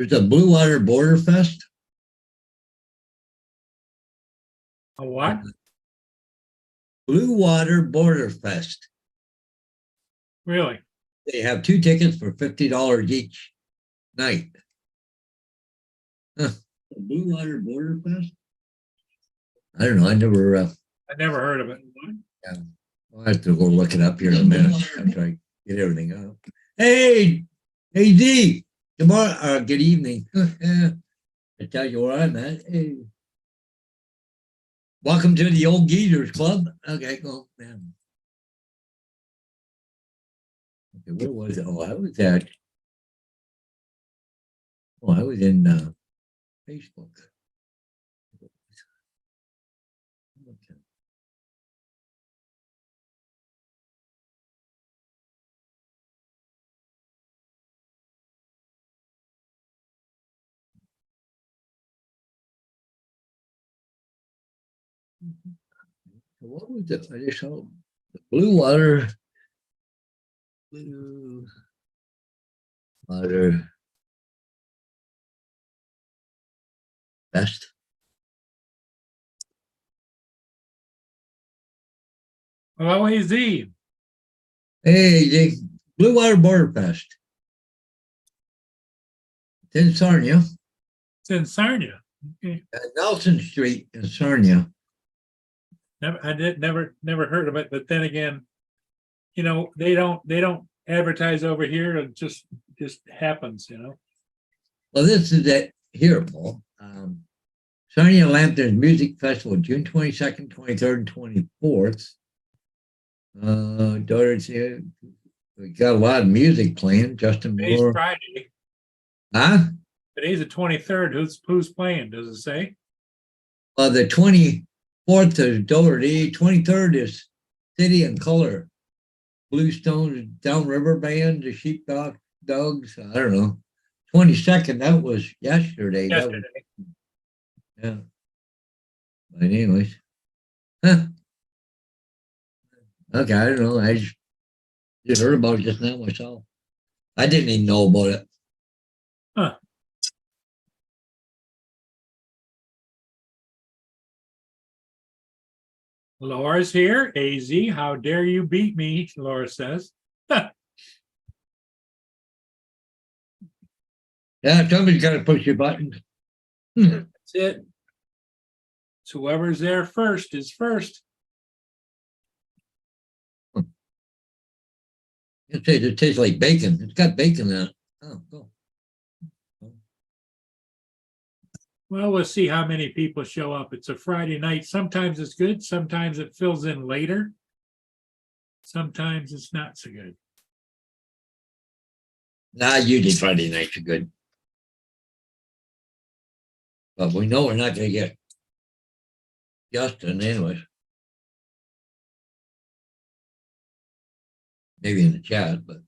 There's a Blue Water Border Fest. A what? Blue Water Border Fest. Really? They have 2 tickets for $50 each night. Huh. Blue Water Border Fest? I don't know. I never. I never heard of it. Yeah. I'll have to go look it up here in a minute after I get everything up. Hey, D. Tomorrow. Good evening. I tell you where I'm at. Hey. Welcome to the Old Geezers Club. Okay, cool. Man. Okay, where was it? Oh, I was at. Oh, I was in Facebook. Okay. What was it? I just saw the Blue Water Fest. Hello, AZ. It's Hey, the Blue Water Border Fest. It's in Sarnia, in Sarnia. Okay. Nelson Street in Sarnia. Never heard of it, but then again, they don't advertise over here. It just happens, Well, this is it here, Paul. Sarnia Lanterns Music Festival, June 22nd, 23rd, and 24th. Daughter's here. We got a lot of music playing. Justin Today's Moore. Friday. Huh? Today's the 23rd. Who's playing? Does it say? The 24th is Doherty. 23rd is City and Color. Bluestones, Downriver Band, the Sheepdog Dogs. I don't know. 22nd, that was yesterday. Yesterday. Yeah. But anyways. Huh. Okay, I don't know. I just heard about it just now myself. I didn't even know about it. Huh. Laura's here. AZ, how dare you beat me? Laura says. Yeah, somebody's got to push your button. That's it. So whoever's there first is first. It tastes like bacon. It's got bacon in it. Oh, cool. Well, we'll see how many people show up. It's a Friday night. Sometimes it's good. Sometimes it fills in later. Sometimes it's not so good. Nah, usually Friday nights are good. But we know we're not going to get Justin anyways. Maybe in the chat, but.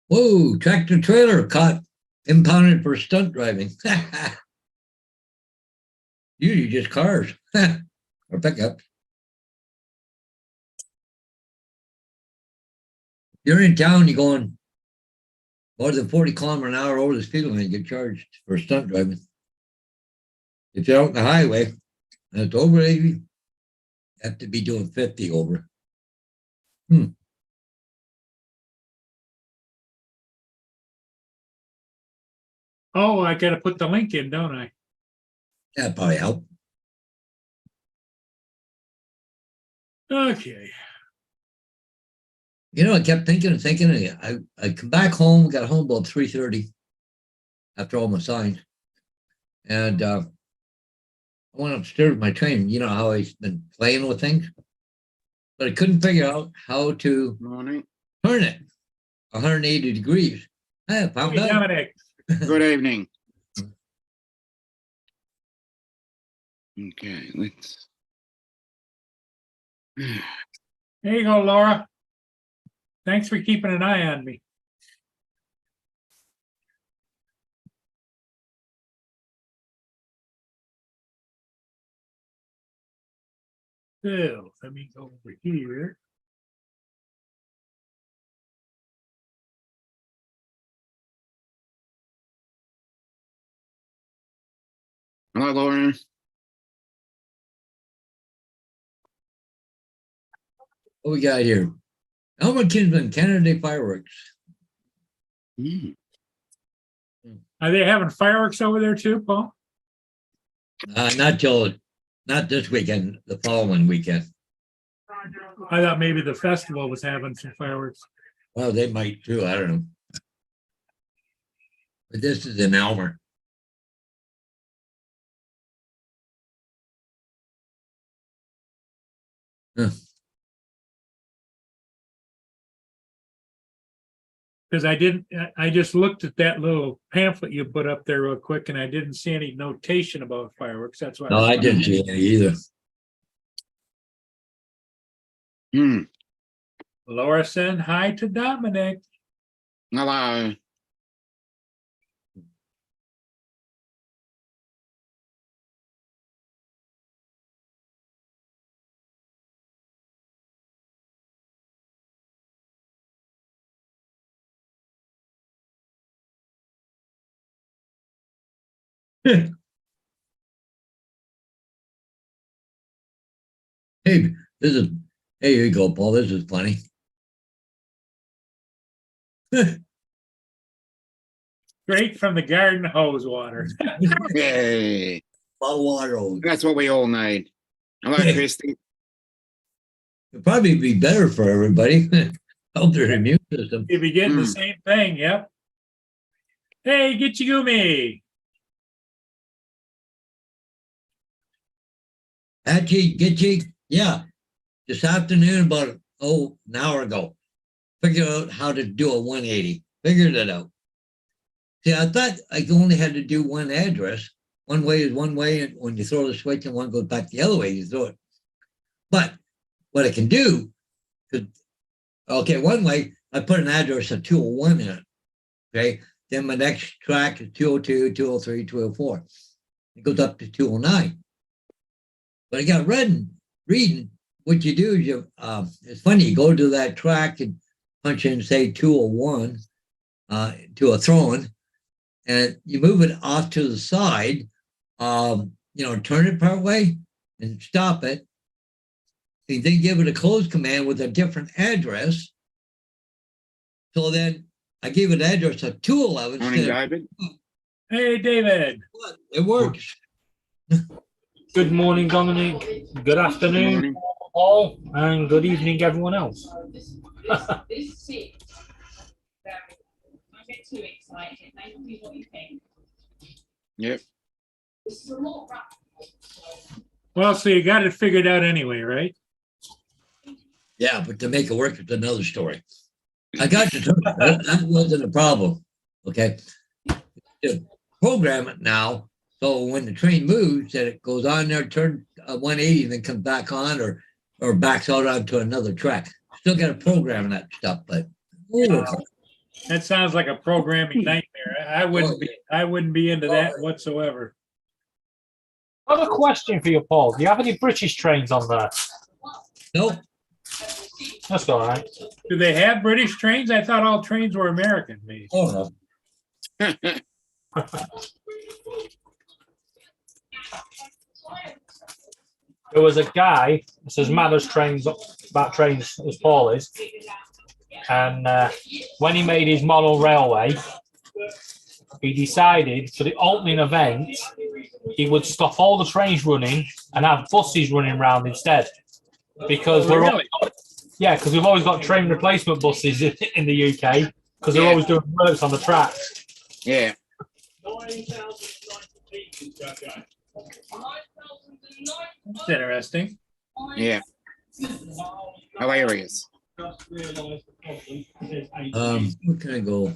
Whoa, tractor trailer caught impounded for stunt driving. Usually just cars or pickups. You're in town, you're going more than 40 kilometers an hour over the speed limit, you get charged for stunt driving. If you're out on the highway and it's over 80, you have to be doing 50 over. Oh, I got to put the link in, don't I? That'd probably help. Okay. I kept thinking. I come back home, got home about 3:30 after all my signs. And I went upstairs with my train. You know how I've been playing with things? But I couldn't figure out how to turn it 180 degrees. I found Hey, out. Dominic. Good evening. Okay, let's. There you go, Laura. Thanks for keeping an eye on me. So let me go over here. Hello, Lauren. What we got here? Elmer Kinsman, Canada Day fireworks. Mm. Are they having fireworks over there too, Paul? Not this weekend, the following weekend. I thought maybe the festival was having some fireworks. Well, they might too, I don't know. But this is in Elmer. Huh. Because I just looked at that little pamphlet you put up there real quick and I didn't see any notation about fireworks. That's why. No, I didn't see any either. Hmm. Laura said hi to Dominic. Hello. Hey, hey, here you go, Paul. This is funny. Straight from the garden hose water. Yay. Bottle water. That's what we all need. Hello, Hey. Christy. It'd probably be better for everybody. Help their immune system. You'd be getting the Mm. same thing. Yep. Hey, Gitchigumi. Gitchy, yeah. This afternoon, about an hour ago, figured out how to do a 180. Figured it out. See, I thought I only had to do one address. One way is one way, and when you throw the switch and one goes back the other way, you throw it. But what I can do, one way, I put an address of 201 in it. Okay. Then my next track is 202, 203, 204. It goes up to 209. But I got reading, what you do is it's funny, you go to that track and punch in, say 201 to a throw-in, and you move it off to the side, turn it part way and stop it. And then give it a close command with a different address. So then I gave it an address of 211. Morning, David. Hey, David. It works. Good morning, Dominic. Good afternoon, Morning. all, and good evening, everyone else. Yep. Well, so you got it figured out anyway, right? Yeah, but to make it work, it's another story. I got you. That wasn't a problem. Okay. To program it now, so when the train moves, that it goes on there, turn 180, and then comes back on, or backs out onto another track. Still got to program that stuff, but That sounds like a programming nightmare. I wouldn't be into that whatsoever. I have a question for you, Paul. Do you have any British trains on there? no. That's all right. Do they have British trains? I thought all trains were American made. Oh no. There was a guy that's as mad as trains about trains as Paul is, and when he made his model railway, he decided for the opening event he would stop all the trains running and have buses running around instead, because because we've always got train replacement buses in the UK because they're always doing works on the tracks. Yeah. That's interesting. Yeah. Hilarious. Where can I go?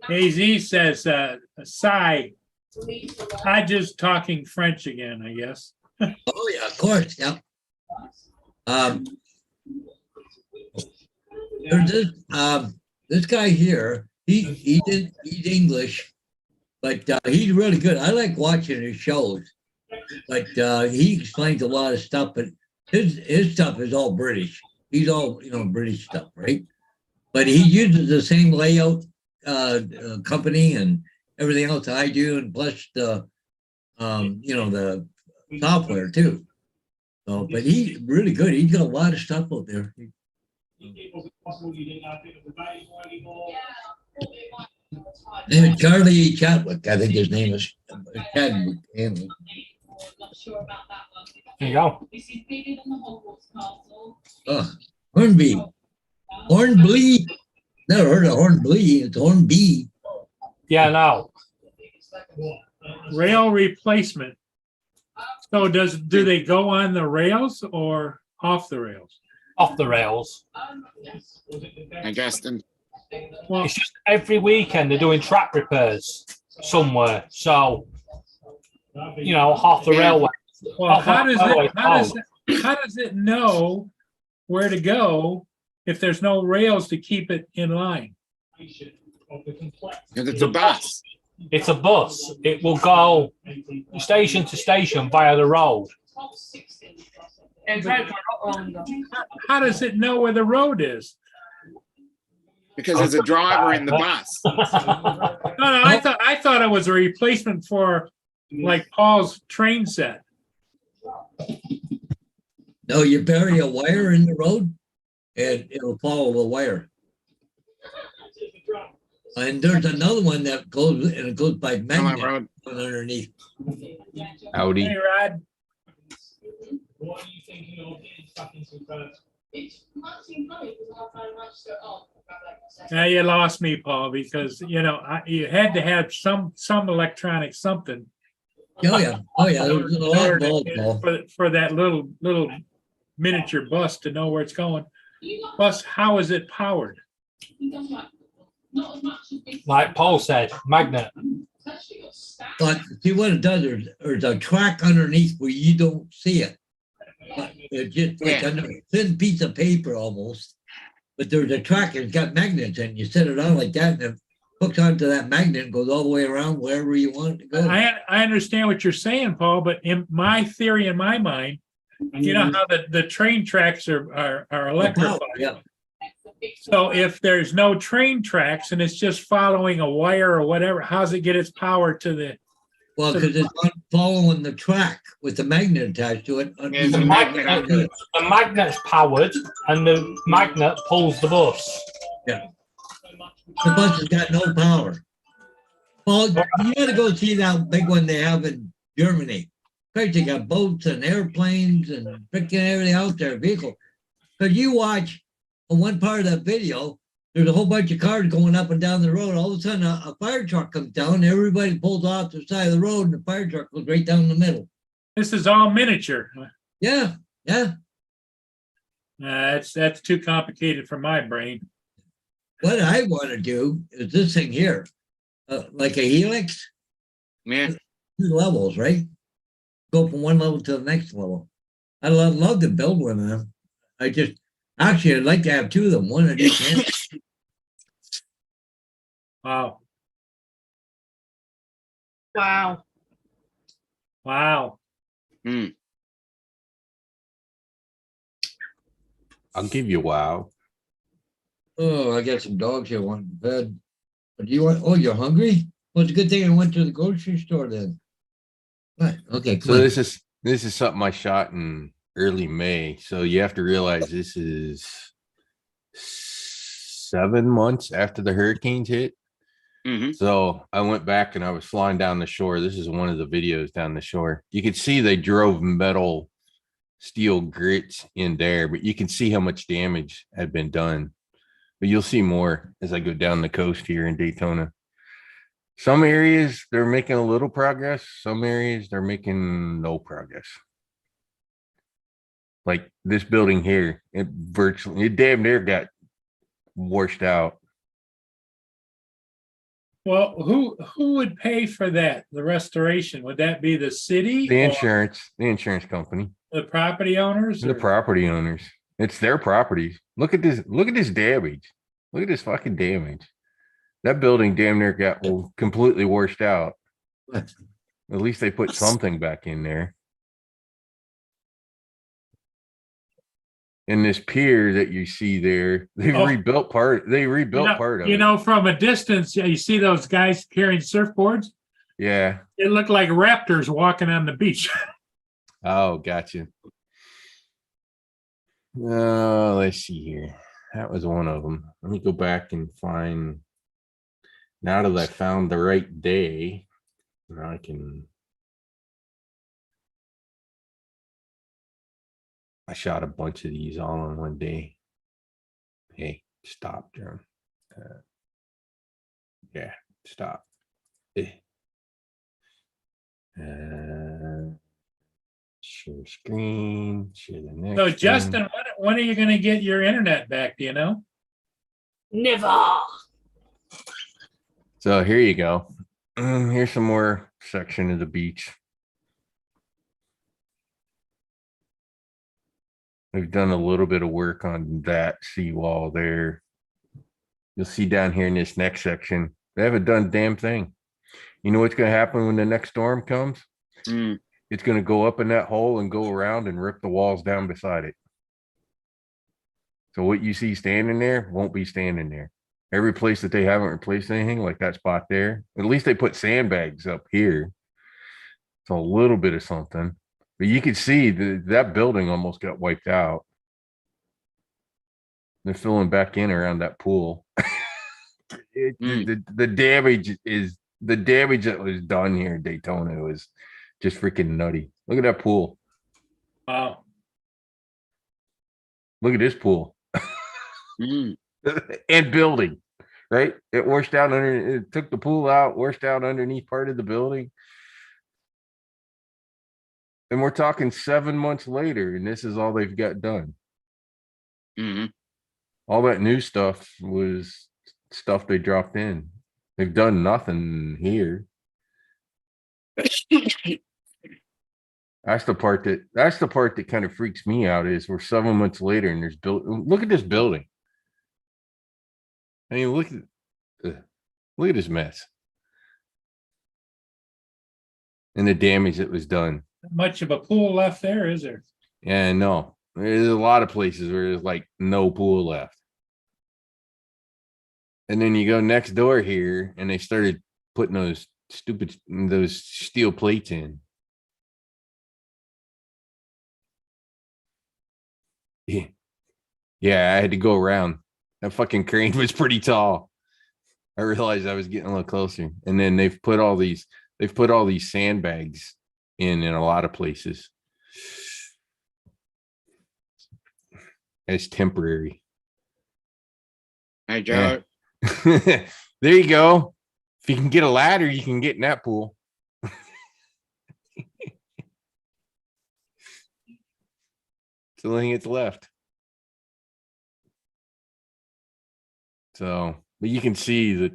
AZ says, sigh. I just talking French again, I guess. Oh yeah, of course. Yeah. There's this guy here, he's English, but he's really good. I like watching his shows. But he explains a lot of stuff, but his stuff is all British. He's all, British stuff, right? But he uses the same layout company and everything else I do, and plus the the software too. So, but he's really good. He's got a lot of stuff out there. Name is Charlie Chadwick, I think his name is Chadwick. Anyway. There you go. Hornby. Hornblee. Never heard of Hornblee. It's Hornby. Yeah, no. Rail replacement. So do they go on the rails or off the rails? Off the rails. I guess then. Well, It's just every weekend they're doing track repairs somewhere. So, half the Yeah. railway. well, how Oh, does it know where to go if there's no rails to keep it in line? Because it's a bus. It's a bus. It will go station to station via the road. How does it know where the road is? Because there's a driver in the bus. No, I thought it was a replacement for like Paul's train set. No, you bury a wire in the road and it'll follow the wire. And there's another one that goes, and it goes by On magnet that road. underneath. Howdy. Hey, Rod. Now you lost me, Paul, because you had to have some electronic something Oh, yeah. There's a lot involved, Paul. for that little miniature bus to know where it's going. Plus, how is it powered? Like Paul said, magnet. But see what it does, there's a track underneath where you don't see it. But it's just like a thin piece of paper almost. But there's a track, it's got magnets and you set it on like that and it hooks onto that magnet and goes all the way around wherever you want it to go. I understand what you're saying, Paul, but in my theory, in my mind, you know how the train tracks are electrified. Yeah. So if there's no train tracks and it's just following a wire or whatever, how's it get its power to the? Well, because it's not following the track with the magnet attached to it. There's a The magnet magnet, under it. the magnet's powered and the magnet pulls the bus. The bus has got no power. Well, you gotta go see that big one they have in Germany. Right, they got boats and airplanes and freaking everything out there, vehicle. Because you watch on one part of that video, there's a whole bunch of cars going up and down the road. All of a sudden, a fire truck comes down. Everybody pulls off the side of the road, and the fire truck goes right down the middle. This is all miniature. Yeah. That's too complicated for my brain. What I want to do is this thing here, like a helix, Yeah. 2 levels, right? Go from one level to the next level. I'd love to build one of them. I'd like to have 2 of them, one at each end. Wow. Hmm. I'll give you wow. Oh, I got some dogs here wanting bed. But you're hungry? Well, it's a good thing I went to the grocery store then. What? Okay, So cool. this is something I shot in early May. So you have to realize this is 7 months after the hurricanes hit. Hmm. So I went back and I was flying down the shore. This is one of the videos down the shore. You could see they drove metal steel grits in there, but you can see how much damage had been done. But you'll see more as I go down the coast here in Daytona. Some areas they're making a little progress. Some areas they're making no progress. Like this building here, it damn near got washed out. Well, who would pay for that? The restoration? Would that be the city? The or insurance company, the property owners? the or- property owners. It's their property. Look at this. Look at this damage. Look at this fucking damage. That building damn near got completely washed out. What? At least they put something back in there. And this pier that you see there, they Oh. rebuilt part. They rebuilt part of You it. know, from a distance, you see those guys carrying surfboards? Yeah. It looked like raptors walking on the beach. Oh, gotcha. Let's see here. That was one of them. Let me go back and find. Now that I found the right day, now I can. I shot a bunch of these all in one day. Hey, stop, Jerome. Yeah, stop. Share screen, share the next. So one. Justin, when are you gonna get your internet back? Do you know? Never. So here you go. Here's some more section of the beach. We've done a little bit of work on that seawall there. You'll see down here in this next section, they haven't done a damn thing. You know what's gonna happen when the next storm comes? Mm. It's gonna go up in that hole and go around and rip the walls down beside it. So what you see standing there won't be standing there. Every place that they haven't replaced anything, like that spot there, at least they put sandbags up here. It's a little bit of something, but you can see that building almost got wiped out. They're filling back in around that pool. The damage that was done here in Daytona was just freaking nutty. Look at that pool. Wow. Look at this pool. Mm. And building, right? It washed out under, it took the pool out, washed out underneath part of the building. And we're talking 7 months later, and this is all they've got done. Mhm. All that new stuff was stuff they dropped in. They've done nothing here. That's the part that kind of freaks me out is we're 7 months later and there's look at this building. I mean, look at this mess. And the damage that was done. Much of a pool left there, is there? Yeah, no. There's a lot of places where there's like no pool left. And then you go next door here and they started putting those steel plates in. Yeah. Yeah, I had to go around. That fucking crane was pretty tall. I realized I was getting a little closer. And then they've put all these sandbags in a lot of places. As temporary. Hey, Joe. There you go. If you can get a ladder, you can get in that pool. It's the only thing that's left. So, but you can see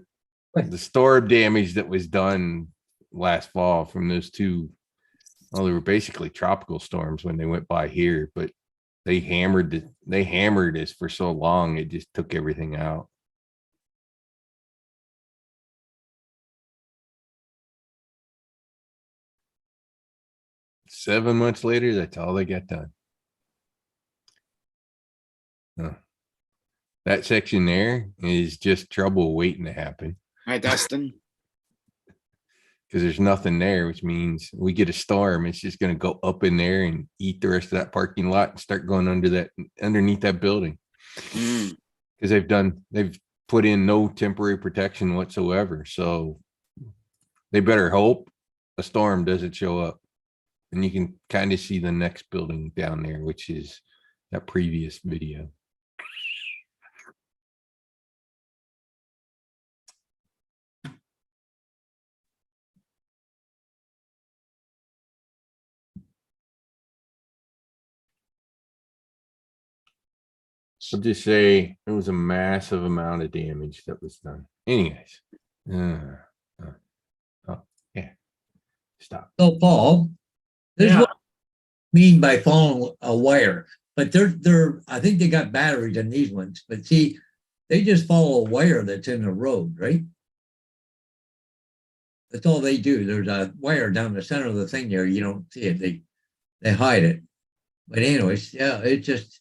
the storm damage that was done last fall from those two. Well, they were basically tropical storms when they went by here, but they hammered this for so long, it just took everything out. Seven months later, that's all they got done. That section there is just trouble waiting to happen Hey, Dustin. because there's nothing there, which means we get a storm. It's just going to go up in there and eat the rest of that parking lot and start going underneath that building. Mm. Because they've put in no temporary protection whatsoever. So they better hope a storm doesn't show up. And you can kind of see the next building down there, which is that previous video. I'll just say it was a massive amount of damage that was done. Anyways. Oh, yeah. Stop. So Paul, this is Yeah. what I mean by following a wire. but I think they got batteries in these ones, but see, they just follow a wire that's in the road, right? That's all they do. There's a wire down the center of the thing there. You don't see it. They hide it. But anyways, yeah, it just,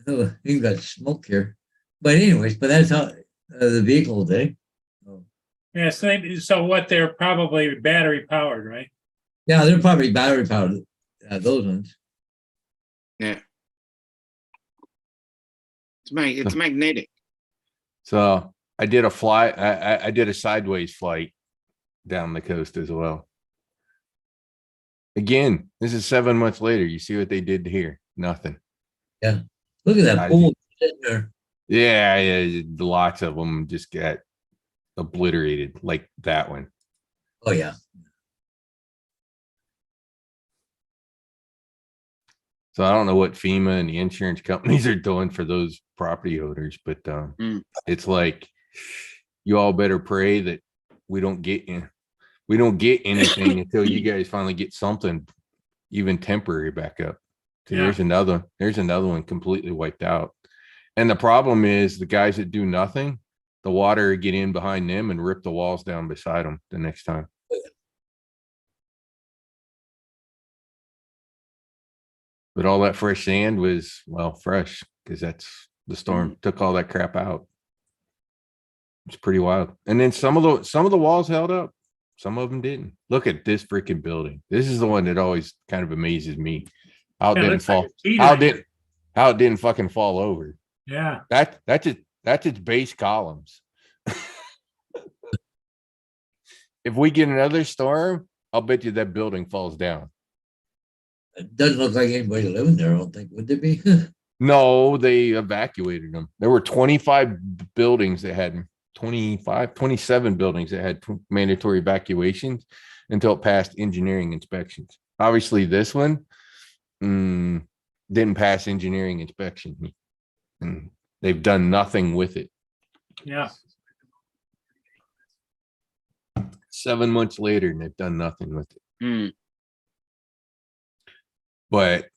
oh, you got smoke here. But anyways, but that's how the vehicle did. So, Yeah, so what, they're probably battery powered, right? yeah, they're probably battery powered. Those ones. It's magnetic. So I did a fly. I did a sideways flight down the coast as well. Again, this is 7 months later. You see what they did here? Nothing. Look at that pool sitting there. Yeah, lots of them just got obliterated, like that one. Oh yeah. So I don't know what FEMA and the insurance companies are doing for those property owners, but it's like you all better pray that we don't get anything until you guys finally get something even temporary back up. So Yeah. there's another one completely wiped out. And the problem is the guys that do nothing, the water get in behind them and rip the walls down beside them the next time. But all that fresh sand was, well, fresh because that's the storm took all that crap out. It's pretty wild. And then some of the walls held up. Some of them didn't. Look at this freaking building. This is the one that always kind of amazes me. How it Yeah, didn't looks like fall. it's teetering. How it didn't fucking fall over. Yeah, That's its base columns. If we get another storm, I'll bet you that building falls down. It doesn't look like anybody living there, I don't think. Would there be? No, they evacuated them. There were 25 buildings that had 27 buildings that had mandatory evacuations until it passed engineering inspections. Obviously, this one didn't pass engineering inspection, and they've done nothing with it. yeah. 7 months later, and they've done nothing with it. Mm. But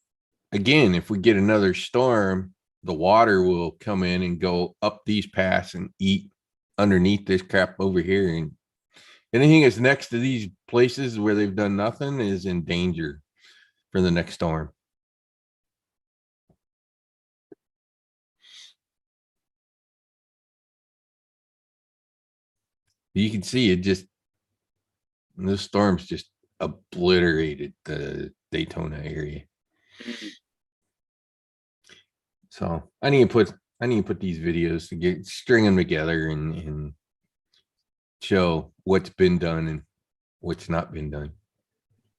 again, if we get another storm, the water will come in and go up these paths and eat underneath this crap over here. And anything that's next to these places where they've done nothing is in danger for the next storm. You can see it just, this storm's just obliterated the Daytona area. So I need to put these videos to string them together and show what's been done and what's not been done.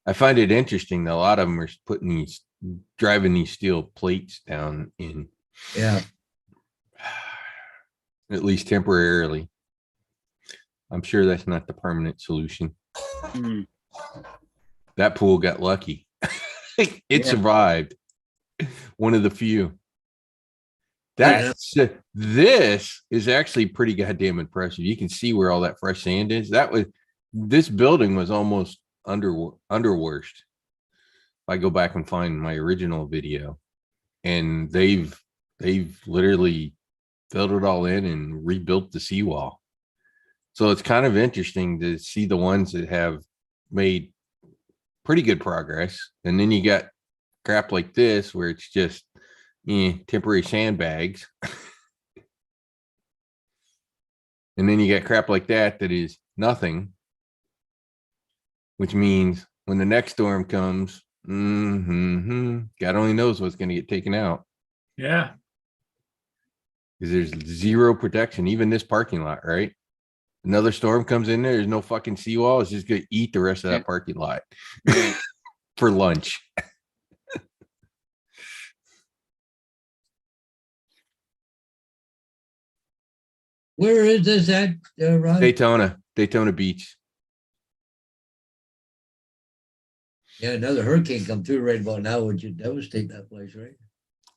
I find it interesting that a lot of them are driving these steel plates down in, Yeah. at least temporarily. I'm sure that's not the permanent solution. Mm. That pool got lucky. It Yeah. survived. One of the few. This is actually pretty goddamn impressive. You can see where all that fresh sand is. This building was almost underwashed. If I go back and find my original video, and they've literally filled it all in and rebuilt the seawall. So it's kind of interesting to see the ones that have made pretty good progress. And then you got crap like this where it's just temporary sandbags. And then you got crap like that is nothing, which means when the next storm comes, God only knows what's going to get taken out. Yeah, Because there's zero protection, even this parking lot, right? Another storm comes in there's no fucking seawall. It's just going to eat the rest of that parking lot for lunch. Where is this at, Rod? Daytona Beach. Yeah, another hurricane come through right about now, would you devastate that place, right?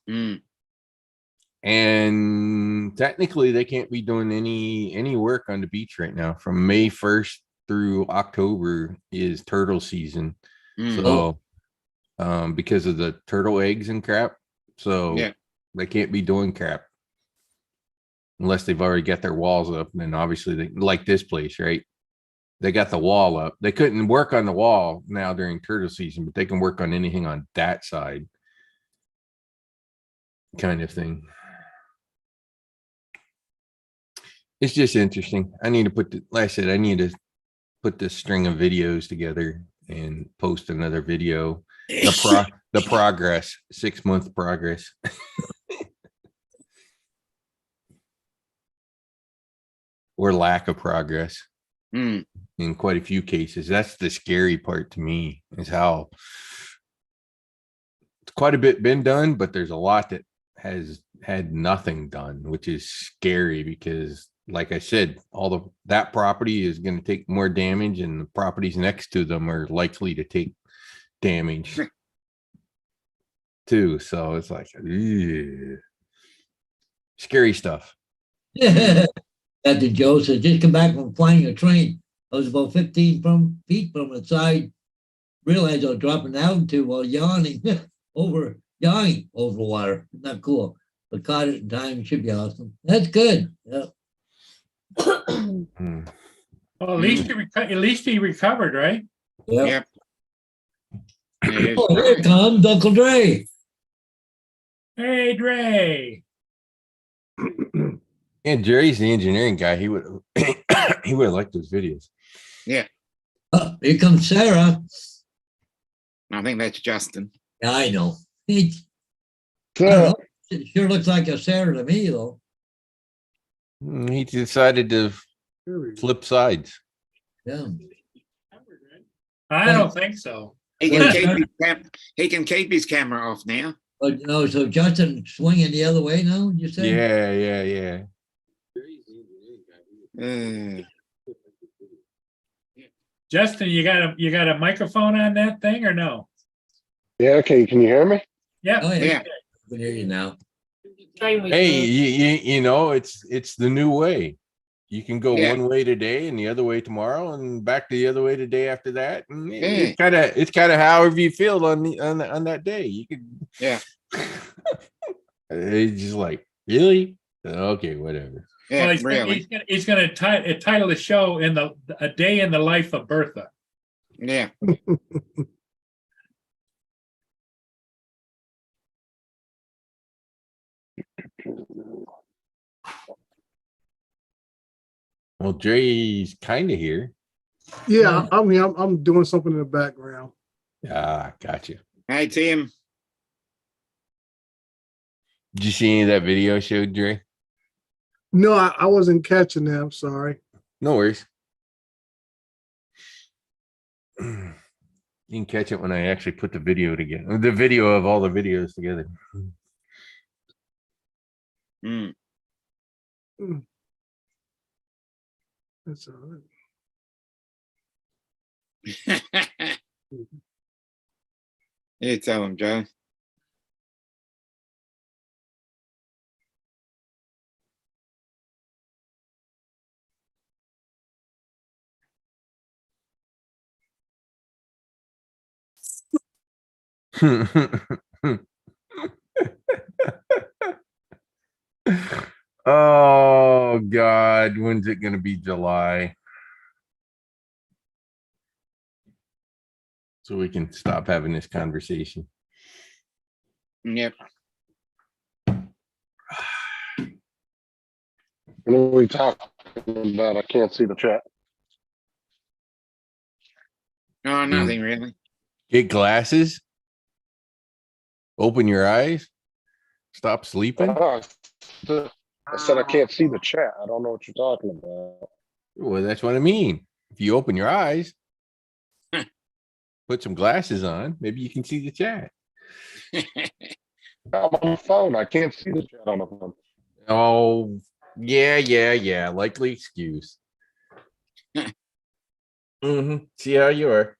Mm. And technically they can't be doing any work on the beach right now. From May 1st through October is turtle season. Mm. So because of the turtle eggs and crap. So Yeah. they can't be doing crap unless they've already got their walls up. And then obviously they like this place, right? They got the wall up. They couldn't work on the wall now during turtle season, but they can work on anything on that side. Kind of thing. It's just interesting. I need to put like I said, I need to put this string of videos together and post another video. The progress, 6-month progress. Or lack of progress Hmm. in quite a few cases. That's the scary part to me, is how it's quite a bit been done, but there's a lot that has had nothing done, which is scary because like I said, that property is going to take more damage and the properties next to them are likely to take damage too. So it's like, ew. Scary stuff. After Joe said, just come back from flying a train. I was about 15 feet from the side. Realized I was dropping altitude while yawning over water. Not cool. But caught it in time. Should be awesome. That's good. Yeah. Hmm. Well, at least he recovered, right? Yeah. Yep. It is Oh, here right. comes Uncle Dre. Hey, Dre. And Jerry's the engineering guy. He would he would have liked those videos. Oh, here comes Sarah. I think that's Justin. Yeah, I know. I don't know. It sure looks like a Sarah to me, though. He decided to flip sides. Yeah. I don't think so. He Well, can keep his camera off now. But no, so Justin swinging the other way now, you said? Yeah. Uh, Justin, you got a microphone on that thing or no? Yeah, okay, can you hear me? Yeah. Oh, yeah. Yeah. I can hear you now. Train with Hey, me. you know, it's the new way. You can go Yeah. one way today and the other way tomorrow and back to the other way the day after that. And Yeah. it's kind of however you feel on that day. You could Yeah. It's just like, really? Okay, whatever. yeah, Well, really. he's gonna title the show A Day in the Life of Bertha. Yeah. Well, Dre's kind of here. Yeah, I'm here. I'm doing something in the background. Ah, gotcha. Hey, Tim. Did you see any of that video I showed, Dre? No, I wasn't catching that. I'm sorry. No worries. You can catch it when I actually put the video together. The video of all the videos together. Hmm. That's all right. You tell him, Joe. Oh God, when's it gonna be July? So we can stop having this conversation. Yep. What are we talking about? I can't see the chat. Oh, nothing really. Get glasses. Open your eyes. Stop sleeping. I said I can't see the chat. I don't know what you're talking about. Well, that's what I mean. If you open your eyes, put some glasses on, maybe you can see the chat. I'm on the phone. I can't see the chat on the phone. Oh, yeah. Likely excuse. See how you are.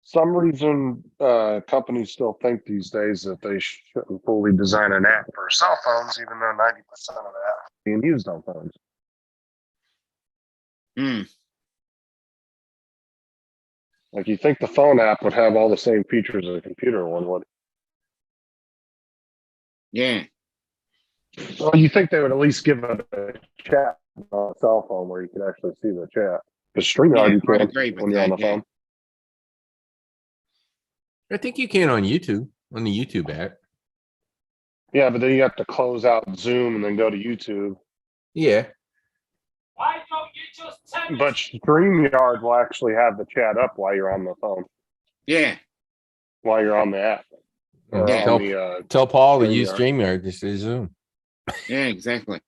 Some reason companies still think these days that they shouldn't fully design an app for cell phones, even though 90% of the apps are being used on phones. Hmm. Like you think the phone app would have all the same features as a computer one would. Yeah, Well, you think they would at least give it a chat on a cell phone where you can actually see the chat. Because StreamYard you Yeah, I'd can agree with when you're on the that, yeah. phone. I think you can on YouTube, on the YouTube app. Yeah, but then you have to close out Zoom and then go to YouTube. Yeah. Why don't you just tell But StreamYard will actually have the chat up while you're on the phone, Yeah, while you're on the app. Or Yeah. on the, Tell Paul to use StreamYard. StreamYard to say Zoom. yeah, exactly.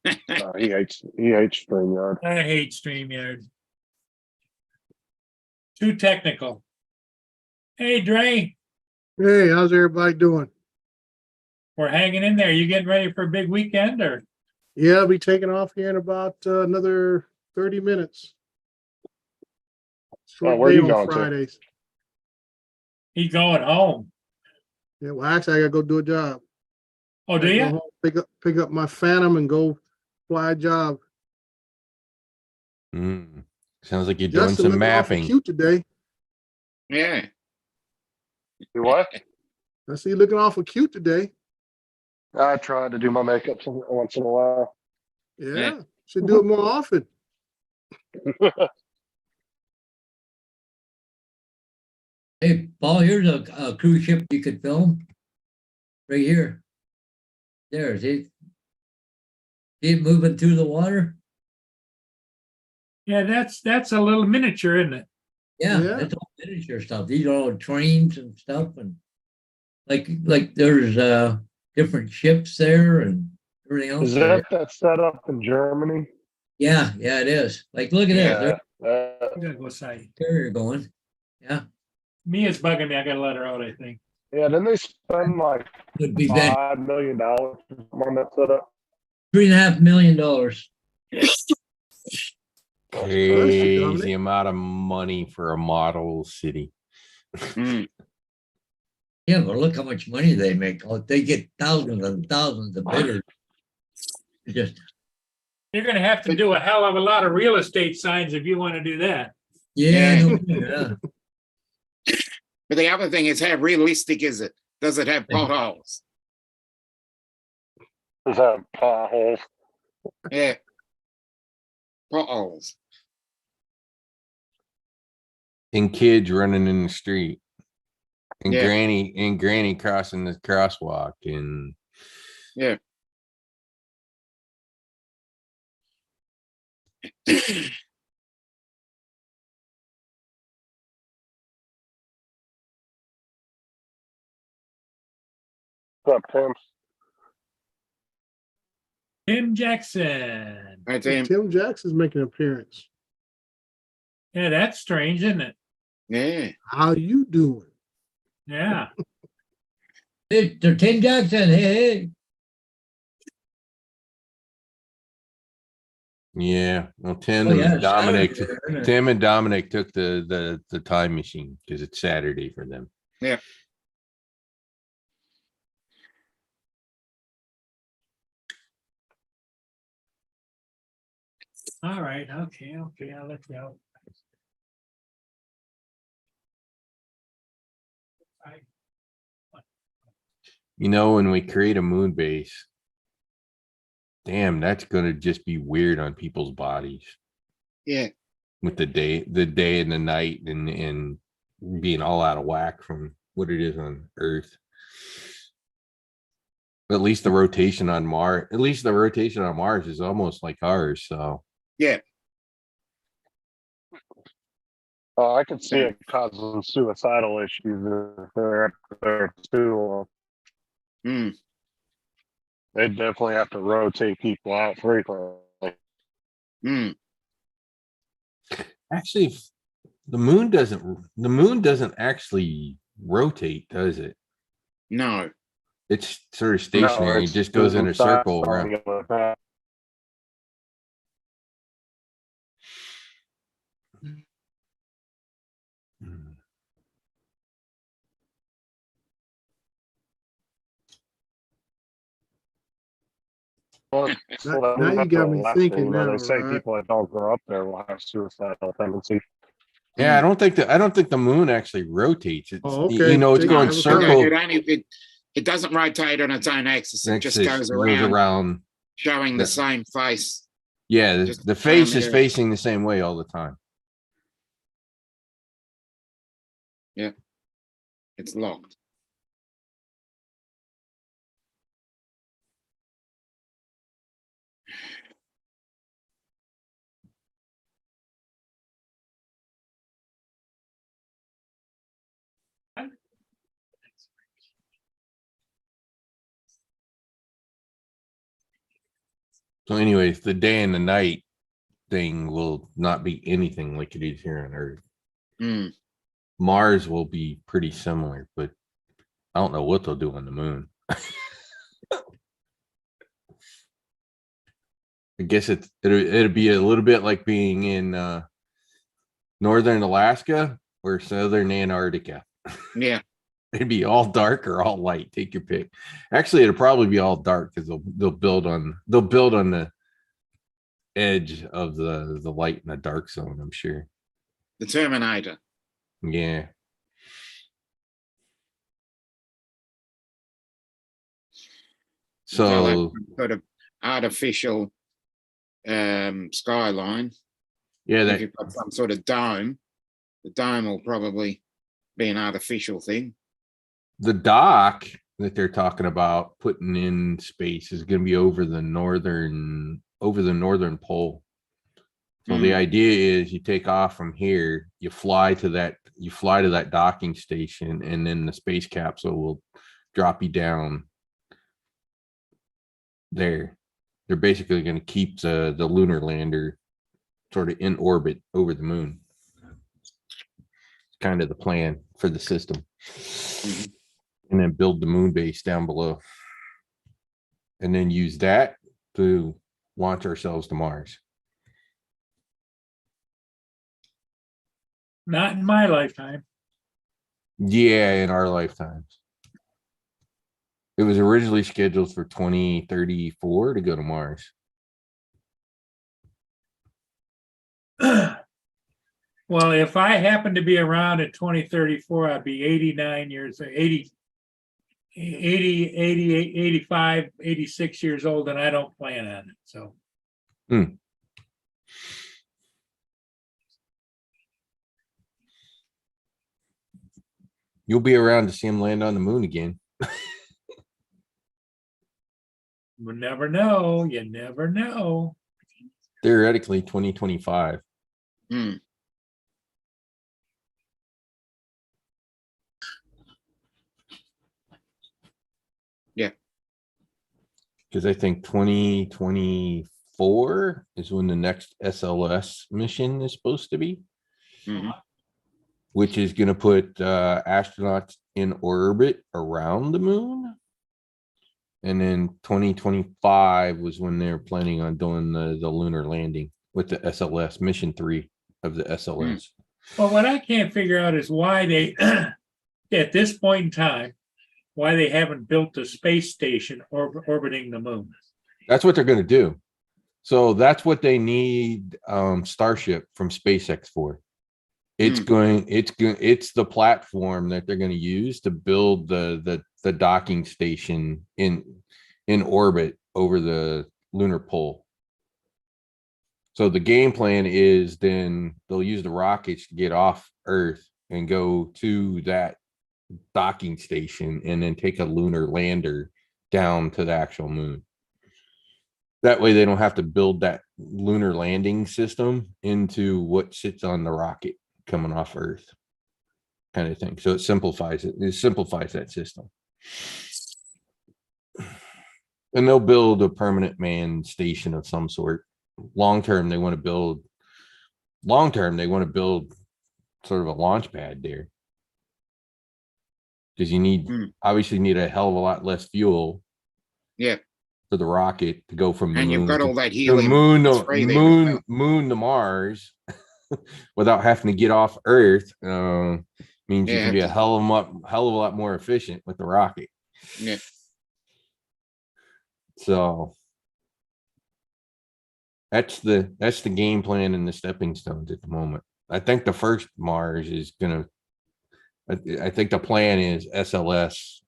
he hates StreamYard. I hate StreamYard. Too technical. Hey, Dre, Hey, how's everybody doing? we're hanging in there. You getting ready for a big weekend or? Yeah, I'll be taking off here in about another 30 minutes. Short where day you on going to? Fridays. He's going home. Yeah, well, actually, I gotta go do a job. Oh, do I go you? home, pick up my Phantom and go fly a job. Mm. Sounds like you're doing Justin some looking awful mapping. cute today. Yeah, You what? I see you looking awful cute today. I try to do my makeup once in a while. Yeah, Yeah. should do it more often. Hey, Paul, here's a cruise ship you could film. Right here. There, see it moving through the water? Yeah, that's a little miniature, isn't it? Yeah, Yeah. that's all miniature stuff. These are all trains and stuff and like there's different ships there and everything else. Is that set up in Germany? Yeah, it is. Like, look at this. There's I gotta go outside. a carrier going. Yeah, Mia's bugging me. I gotta let her out, I think. Yeah, didn't they spend like would be bad. $5 million on that setup? $3.5 million. Crazy amount of money for a model city. mm, Yeah, but look how much money they make. Oh, they get thousands and thousands of bidders. Just You're gonna have to do a hell of a lot of real estate signs if you want to do that. yeah, Yeah. yeah. but the other thing is, how realistic is it? Does it have potholes? Does that have potholes? Yeah. Potholes. And kids running in the street. And Yeah. granny crossing the crosswalk and Yeah. What's up, Tim? Tim Jackson. I think, Tim Jackson's making an appearance. Yeah, that's strange, isn't it? yeah. How you doing? Yeah. They're Tim Jackson. Hey. yeah. Well, Tim Oh, yeah, and Dominic, Saturday, isn't it? Tim and Dominic took the time machine because it's Saturday for them. All right. Okay. I'll let you out. You know, when we create a moon base, damn, that's gonna just be weird on people's bodies Yeah. with the day and the night and being all out of whack from what it is on Earth. At least the rotation on Mars, is almost like ours. So Yeah. I could see it causing suicidal issues if they're up there too. Mm, They definitely have to rotate people out frequently. mm. actually, the moon doesn't actually rotate, does it? No. It's sort of stationary. It just goes in a circle around. Hmm. Well, Now you got me thinking now, They say Rod. people that don't grow up there will have suicidal tendencies. Yeah, I don't think the moon actually rotates. It's, Oh, you okay. know, it's Take- going have a circle. It only, it doesn't rotate on its own axis. It just goes around, showing the Yeah. same face. Yeah, Just the face around is there. facing the same way all the time. It's locked. So anyways, the day and the night thing will not be anything like it is here on Earth. Hmm. Mars will be pretty similar, but I don't know what they'll do on the moon. I guess it'll be a little bit like being in northern Alaska or southern Antarctica. Yeah. It'd be all dark or all light. Take your pick. Actually, it'll probably be all dark because they'll build on the edge of the light and the dark zone, I'm sure. The Terminator. Yeah. They'll have So some sort of artificial skyline. yeah, If that you've got some sort of dome, the dome will probably be an artificial thing. the dock that they're talking about putting in space is going to be over the northern pole. So the idea is you take off from here, you fly to that docking station, and then the space capsule will drop you down there. They're basically going to keep the lunar lander sort of in orbit over the moon. It's kind of the plan for the system. And then build the moon base down below. And then use that to launch ourselves to Mars. Not in my lifetime. Yeah, in our lifetimes. It was originally scheduled for 2034 to go to Mars. Well, if I happen to be around in 2034, I'd be 89 years, 80, 85, 86 years old, and I don't plan on it. So You'll be around to see him land on the moon again. you never know. You never know. Theoretically, 2025. Hmm. Yeah. Because I think 2024 is when the next SLS mission is supposed to be, Mhm. which is going to put astronauts in orbit around the moon. And then 2025 was when they're planning on doing the lunar landing with the SLS mission 3 of the SLS. Well, what I can't figure out is why they, at this point in time, why they haven't built a space station orbiting the moon. That's what they're going to do. So that's what they need Starship from SpaceX for. It's it's the platform that they're going to use to build the docking station in orbit over the lunar pole. So the game plan is then they'll use the rockets to get off Earth and go to that docking station and then take a lunar lander down to the actual moon. That way they don't have to build that lunar landing system into what sits on the rocket coming off Earth, kind of thing. So it simplifies it. It simplifies that system. And they'll build a permanent manned station of some sort. Long term, they want to build sort of a launch pad there. Because you obviously need a hell of a lot less fuel. Yeah. For the rocket to go from the And moon you've got to- all that the helium. moon that's to free there as well. moon to Mars without having to get off Earth. Means you Yeah, can be a just- hell of a lot more efficient with the rocket. Yeah. So that's the game plan and the stepping stones at the moment. I think the first Mars is gonna, I think the plan is SLS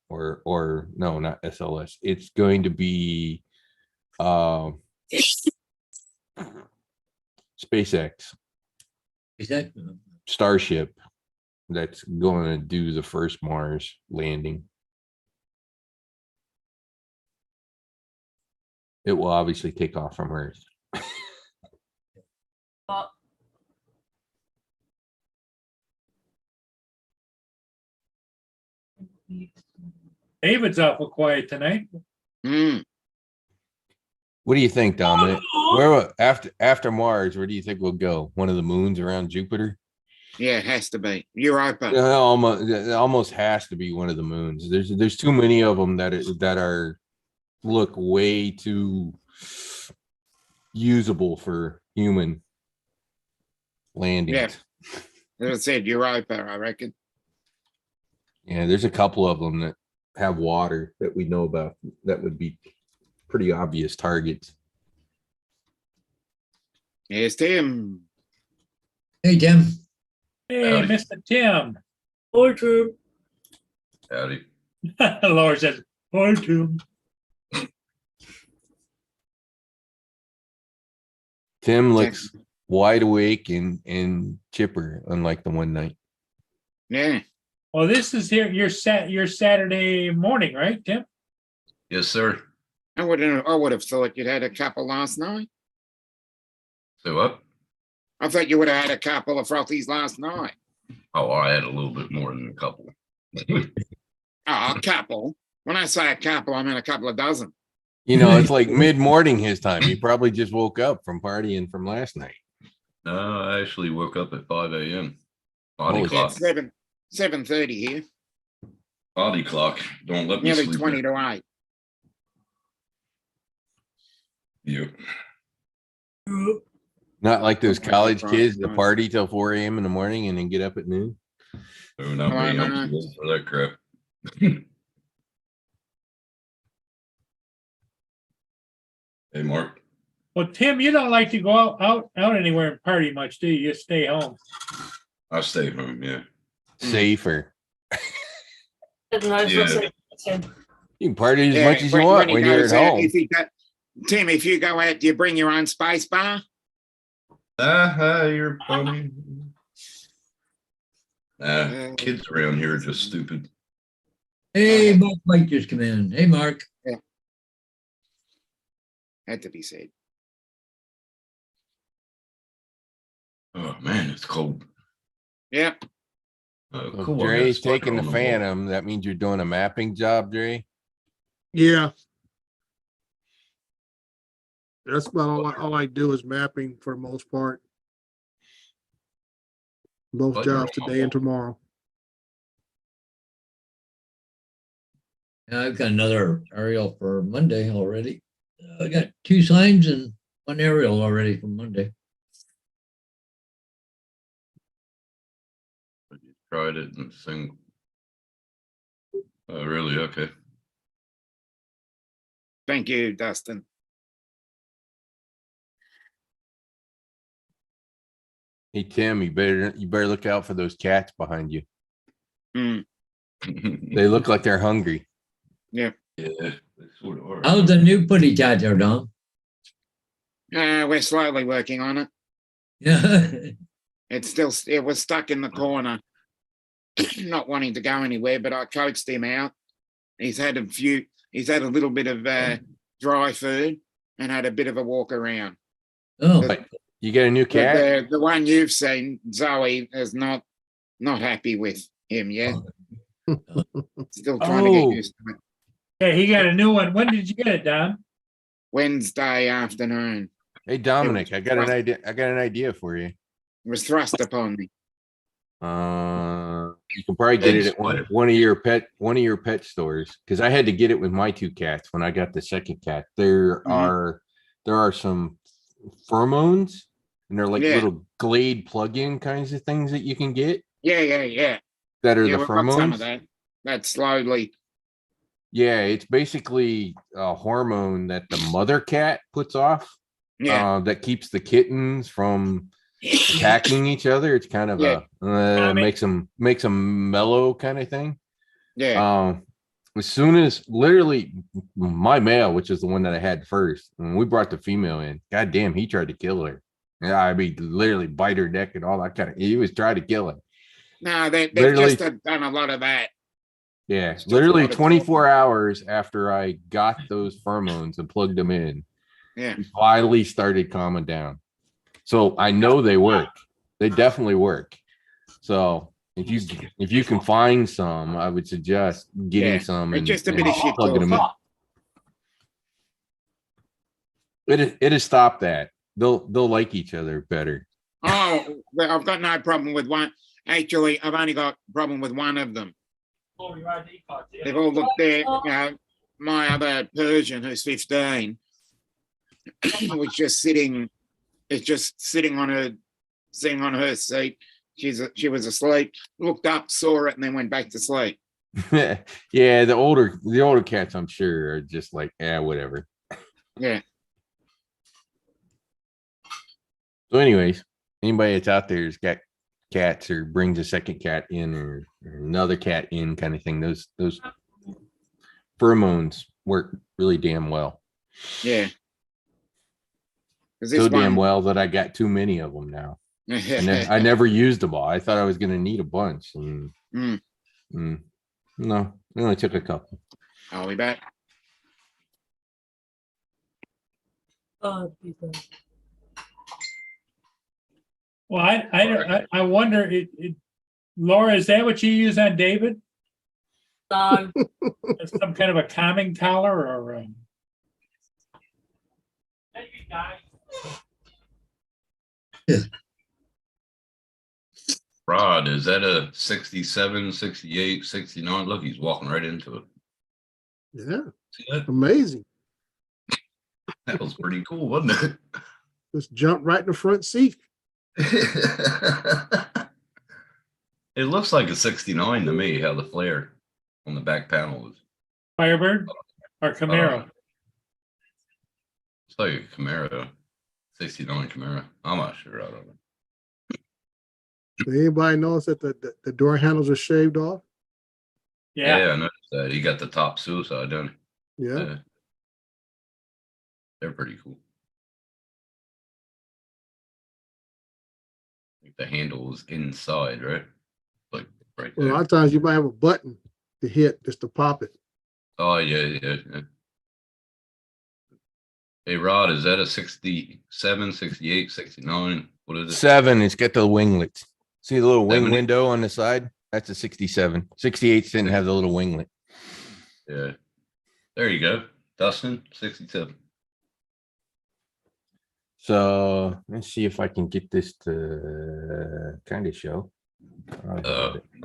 or no, not SLS. It's going to be SpaceX Is that, Starship that's going to do the first Mars landing. It will obviously take off from Earth. David's awful quiet tonight. Hmm. What do you think, Dominic? After Mars, where do you think we'll go? One of the moons around Jupiter? Yeah, it has to be Europa. Yeah, it almost has to be one of the moons. There's too many of them that are look way too usable for human landings. Yeah. As I said, Europa, I reckon. Yeah, there's a couple of them that have water that we know about that would be pretty obvious targets. Yes, Tim. hey, Tim, Hey, Howdy. Mr. Tim. Hi, Tim. Howdy. Laura says, hi, Tim. Tim looks wide awake and chipper, unlike the one night. Yeah. Well, this is your Saturday morning, right, Tim? Yes, sir. I would have thought you'd had a couple last night. So what? I thought you would have had a couple of frothies last night. Oh, I had a little bit more than a couple. Oh, a couple. When I say a couple, I mean a couple of dozen. You know, it's like mid-morning his time. He probably just woke up from partying from last night. No, I actually woke up at 5 a.m. Body Holy clock. It's 7:30 here. Body clock. Don't let me Nearly sleep. 20 to 8. Yep. Not like those Okay, college right, kids that right. party till 4 a.m. in the morning and then get up at noon. Oh, not Oh, me. I'm no. too old for that crap. Hey, Mark. Well, Tim, you don't like to go out anywhere and party much, do you? You stay home. I stay home. Yeah. Safer. Doesn't know Yeah. what's it, Tim. You can party as Yeah, much as you want he when you're goes at out, home. Tim, if you go out, do you bring your own space bar? You're funny. Kids around here are just stupid. hey, Mark White just come in. Hey, Mark. Had to be said. Oh man, it's cold. Yep. If Cool. I got a Dre's sweater taking the on wall. Phantom. That means you're doing a mapping job, Dre. Yeah. That's about all I do is mapping for the most part. Both But you're jobs on today and wall. tomorrow. And I've got another aerial for Monday already. I got 2 signs and 1 aerial already for Monday. Tried it and sing. Oh, really? Okay. Thank you, Dustin. Hey Tim, you better look out for those cats behind you. Hmm. They look like they're hungry. Yeah, they sort of are. How's the new putty cat there, Dom? We're slowly working on it. Yeah. It was stuck in the corner, not wanting to go anywhere, but I coaxed him out. He's had a little bit of dry food and had a bit of a walk around. Oh, You get a new But cat? the one you've seen, Zoe, is not happy with him yet. Still trying to Oh. get used to it. Hey, he got a new one. When did you get it, Don? Wednesday afternoon. Hey Dominic, I got an idea for you. It was thrust upon me. You can probably get it at Spider. one of your pet stores. Cause I had to get it with my 2 cats when I got the second cat. There Mhm. are some pheromones and they're like Yeah. little Glade plug-in kinds of things that you can get Yeah. that are Yeah, the we've got some of pheromones. that. That's slowly. Yeah, it's basically a hormone that the mother cat puts off. Yeah. That keeps the kittens from attacking each other. It's kind of Yeah. makes them mellow kind of thing. Yeah. As soon as literally my male, which is the one that I had first, when we brought the female in, goddamn, he tried to kill her. Yeah, I mean, literally bite her neck and all that kind of. He was trying to kill her. No, they've Literally- just done a lot of that. Yeah, It's just a literally lot of 24 hours after I got those pheromones and plugged them in, Yeah. he finally started calming down. So I know they work. They definitely work. So if you can find some, I would suggest getting Yeah, some it's and, just a and bit of shit plugging them in. talking. It has stopped that. They'll like each other better. Oh, well, I've got no problem with one. Actually, I've only got a problem with one of them. They've all looked there. You know, my other Persian, who's 15, was just sitting. It's just sitting on her seat. She was asleep. Looked up, saw it, and then went back to sleep. Yeah, the older cats, I'm sure, are just like, yeah, whatever. Yeah. So, anyways, anybody that's out there has got cats or brings a second cat in or another cat in kind of thing, those pheromones work really damn well. Yeah. 'Cause So this damn one- well that I got too many of them now. I never used them all. I thought I was going to need a bunch. And, no, it only took a couple. I'll be back. People. Well, I wonder, Laura, is that what you use on David? No, As some kind of a calming collar or? Rod, is that a 67, 68, 69? Look, he's walking right into it. Yeah, See that? amazing. That was pretty cool, wasn't it? Just jump right in the front seat. It looks like a 69 to me, how the flare on the back panel is. Firebird or Camaro? It's like a Camaro, 69 Camaro. I'm not sure. I don't know. Did anybody notice that the door handles are shaved off? Yeah. I noticed that. He got the top suicide, don't he? Yeah. They're pretty cool. I think the handle is inside, right? Like right Well, a there. lot of times you might have a button to hit just to pop it. Oh, yeah. Hey, Rod, is that a 67, 68, 69? What is it? 7, it's got the winglets. See the little wing 70? window on the side? That's a 67. 68 didn't have the little winglet. Yeah. There you go. Dustin, 67. So let's see if I can get this to kind of show.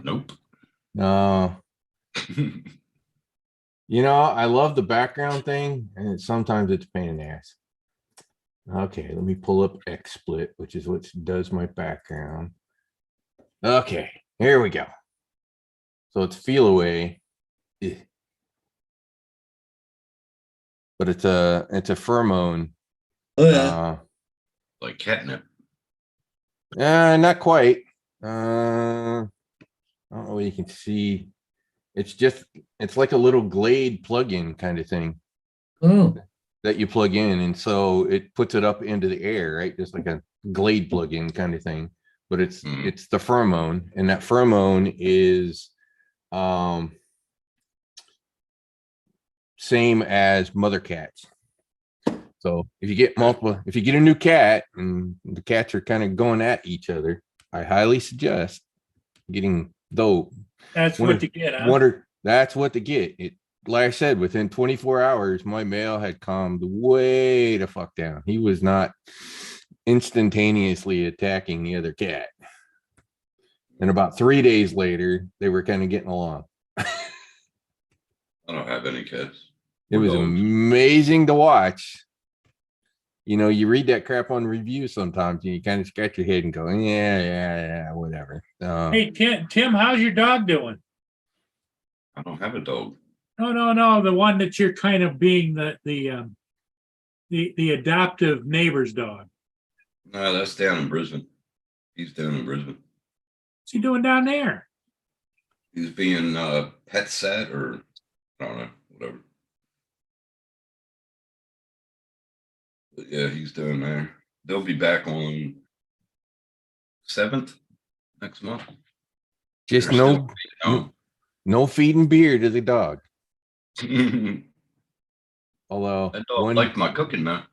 Nope. No, you know, I love the background thing, and sometimes it's a pain in the ass. Okay, let me pull up XSplit, which is what does my background. Okay, here we go. So it's Feel Away. Ugh. But it's a pheromone. Oh, yeah. Like catnip. Not quite. I don't know what you can see. It's like a little Glade plug-in kind of thing Oh, that you plug in, and so it puts it up into the air, right? Just like a Glade plug-in kind of thing. But it's the pheromone, and that pheromone is same as mother cats. So if you get a new cat and the cats are kind of going at each other, I highly suggest getting those. That's what to get, huh? That's what to get. It, like I said, within 24 hours, my male had calmed way the fuck down. He was not instantaneously attacking the other cat. And about 3 days later, they were kind of getting along. I don't have any kids. It was Dogs. amazing to watch. You know, you read that crap on reviews sometimes, and you kind of scratch your head and go, yeah, whatever. Hey, Tim, how's your dog doing? I don't have a dog. No, the one that you're kind of being the adoptive neighbor's dog. No, that's down in Brisbane. He's down in Brisbane. What's he doing down there? He's being pet sat or I don't know, whatever. But yeah, he's doing there. They'll be back on 7th next month. Just They're no, still no feeding beer to the dog. being Although that dog one, liked my cooking now.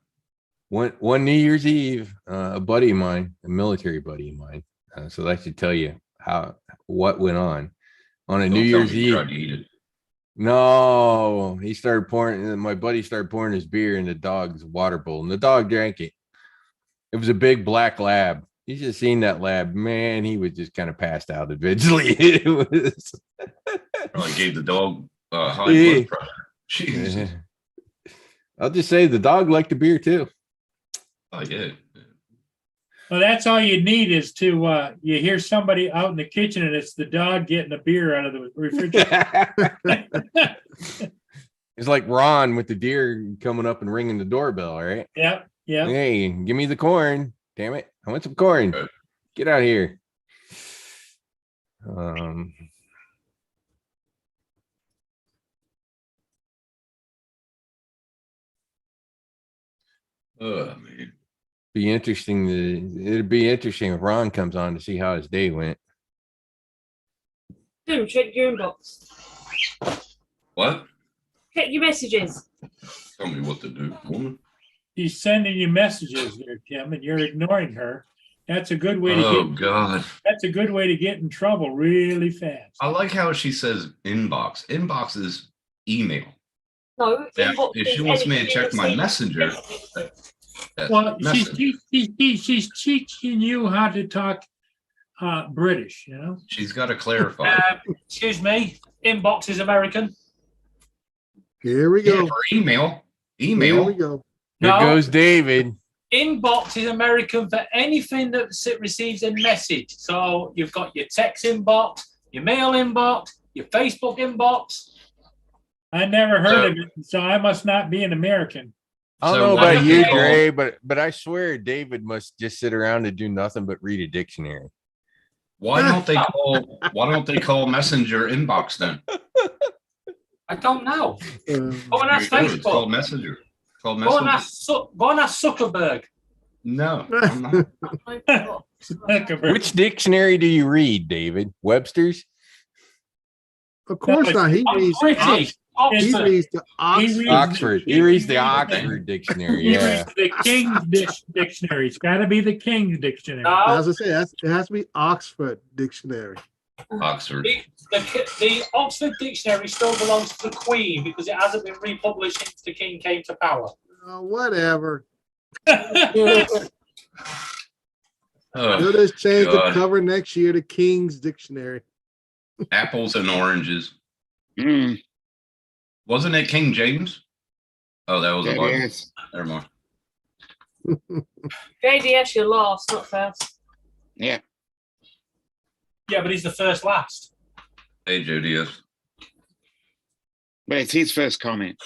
one New Year's Eve, a buddy of mine, a military buddy of mine. So that should tell you what went on a Don't New tell Year's me you Eve. tried to eat it. No, he started pouring. My buddy started pouring his beer in the dog's water bowl, and the dog drank it. It was a big black lab. You should have seen that lab, man. He was just kind of passed out eventually. It was. Probably gave the dog high Yeah. blood pressure. Jesus. I'll just say the dog liked the beer too. Oh yeah. Well, that's all you need is to, you hear somebody out in the kitchen and it's the dog getting a beer out of the refrigerator. It's like Ron with the deer coming up and ringing the doorbell, right? Yep, yep. Hey, give me the corn. Damn it. I want some corn. Right. Get out here. Oh man. It'd be interesting if Ron comes on to see how his day went. Tim, check your inbox. What? Check your messages. Tell me what to do, woman. She's sending you messages there, Tim, and you're ignoring her. That's a good way to Oh get, God. that's a good way to get in trouble really fast. I like how she says inbox. Inbox is email. No, Now, inbox if she is wants me to anything check you my receive. messenger, that's Well, messenger. she's teaching you how to talk British, you know? She's got to clarify. Excuse me, inbox is American. Here we Yeah, go. for email. Here we Email. go. Here No. goes David. Inbox is American for anything that receives a message. So you've got your text inbox, your mail inbox, your Facebook inbox. I never heard So- of it, so I must not be an American. I don't So know why about don't you, they call- Dre, but I swear David must just sit around and do nothing but read a dictionary. Why don't they call messenger inbox then? I don't know. Uh, Go and ask There you go. It's called Facebook. messenger. It's called Go and messenger. ask Zuckerberg. No, I'm not. Zuckerberg. Which dictionary do you read, David? Webster's? Of course not. He I'm reads. British. He Oxford. reads the Oxford. Oxford. He reads the He Oxford dictionary. He Yeah. reads the King's Dictionary. It's got to be the King's Dictionary. No, As I say, it has to be Oxford Dictionary. Oxford. the Oxford Dictionary still belongs to the Queen because it hasn't been republished since the King came to power. Whatever. Oh, They'll just change the God. cover next year to King's Dictionary. apples and oranges. Mm, Wasn't it King James? Oh, that was a that Bible. is. Never mind. JDS, you're last, not first. Yeah. Yeah, but he's the first last. Hey, JDS. But it's his first comment.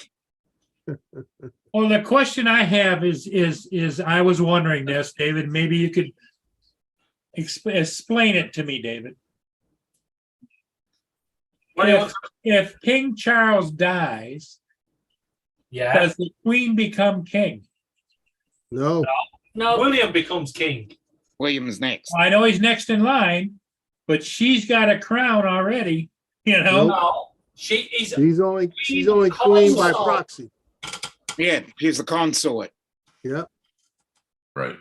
Well, the question I have is I was wondering this, David. Maybe you could explain it to me, David. What do you want? If King Charles dies, Yeah. does the Queen become king? No. No, William becomes king. William's next. I know he's next in line, but she's got a crown already. You know, Nope. No, she's She's only queen by proxy. Yeah, he's the consort. Yep. Right.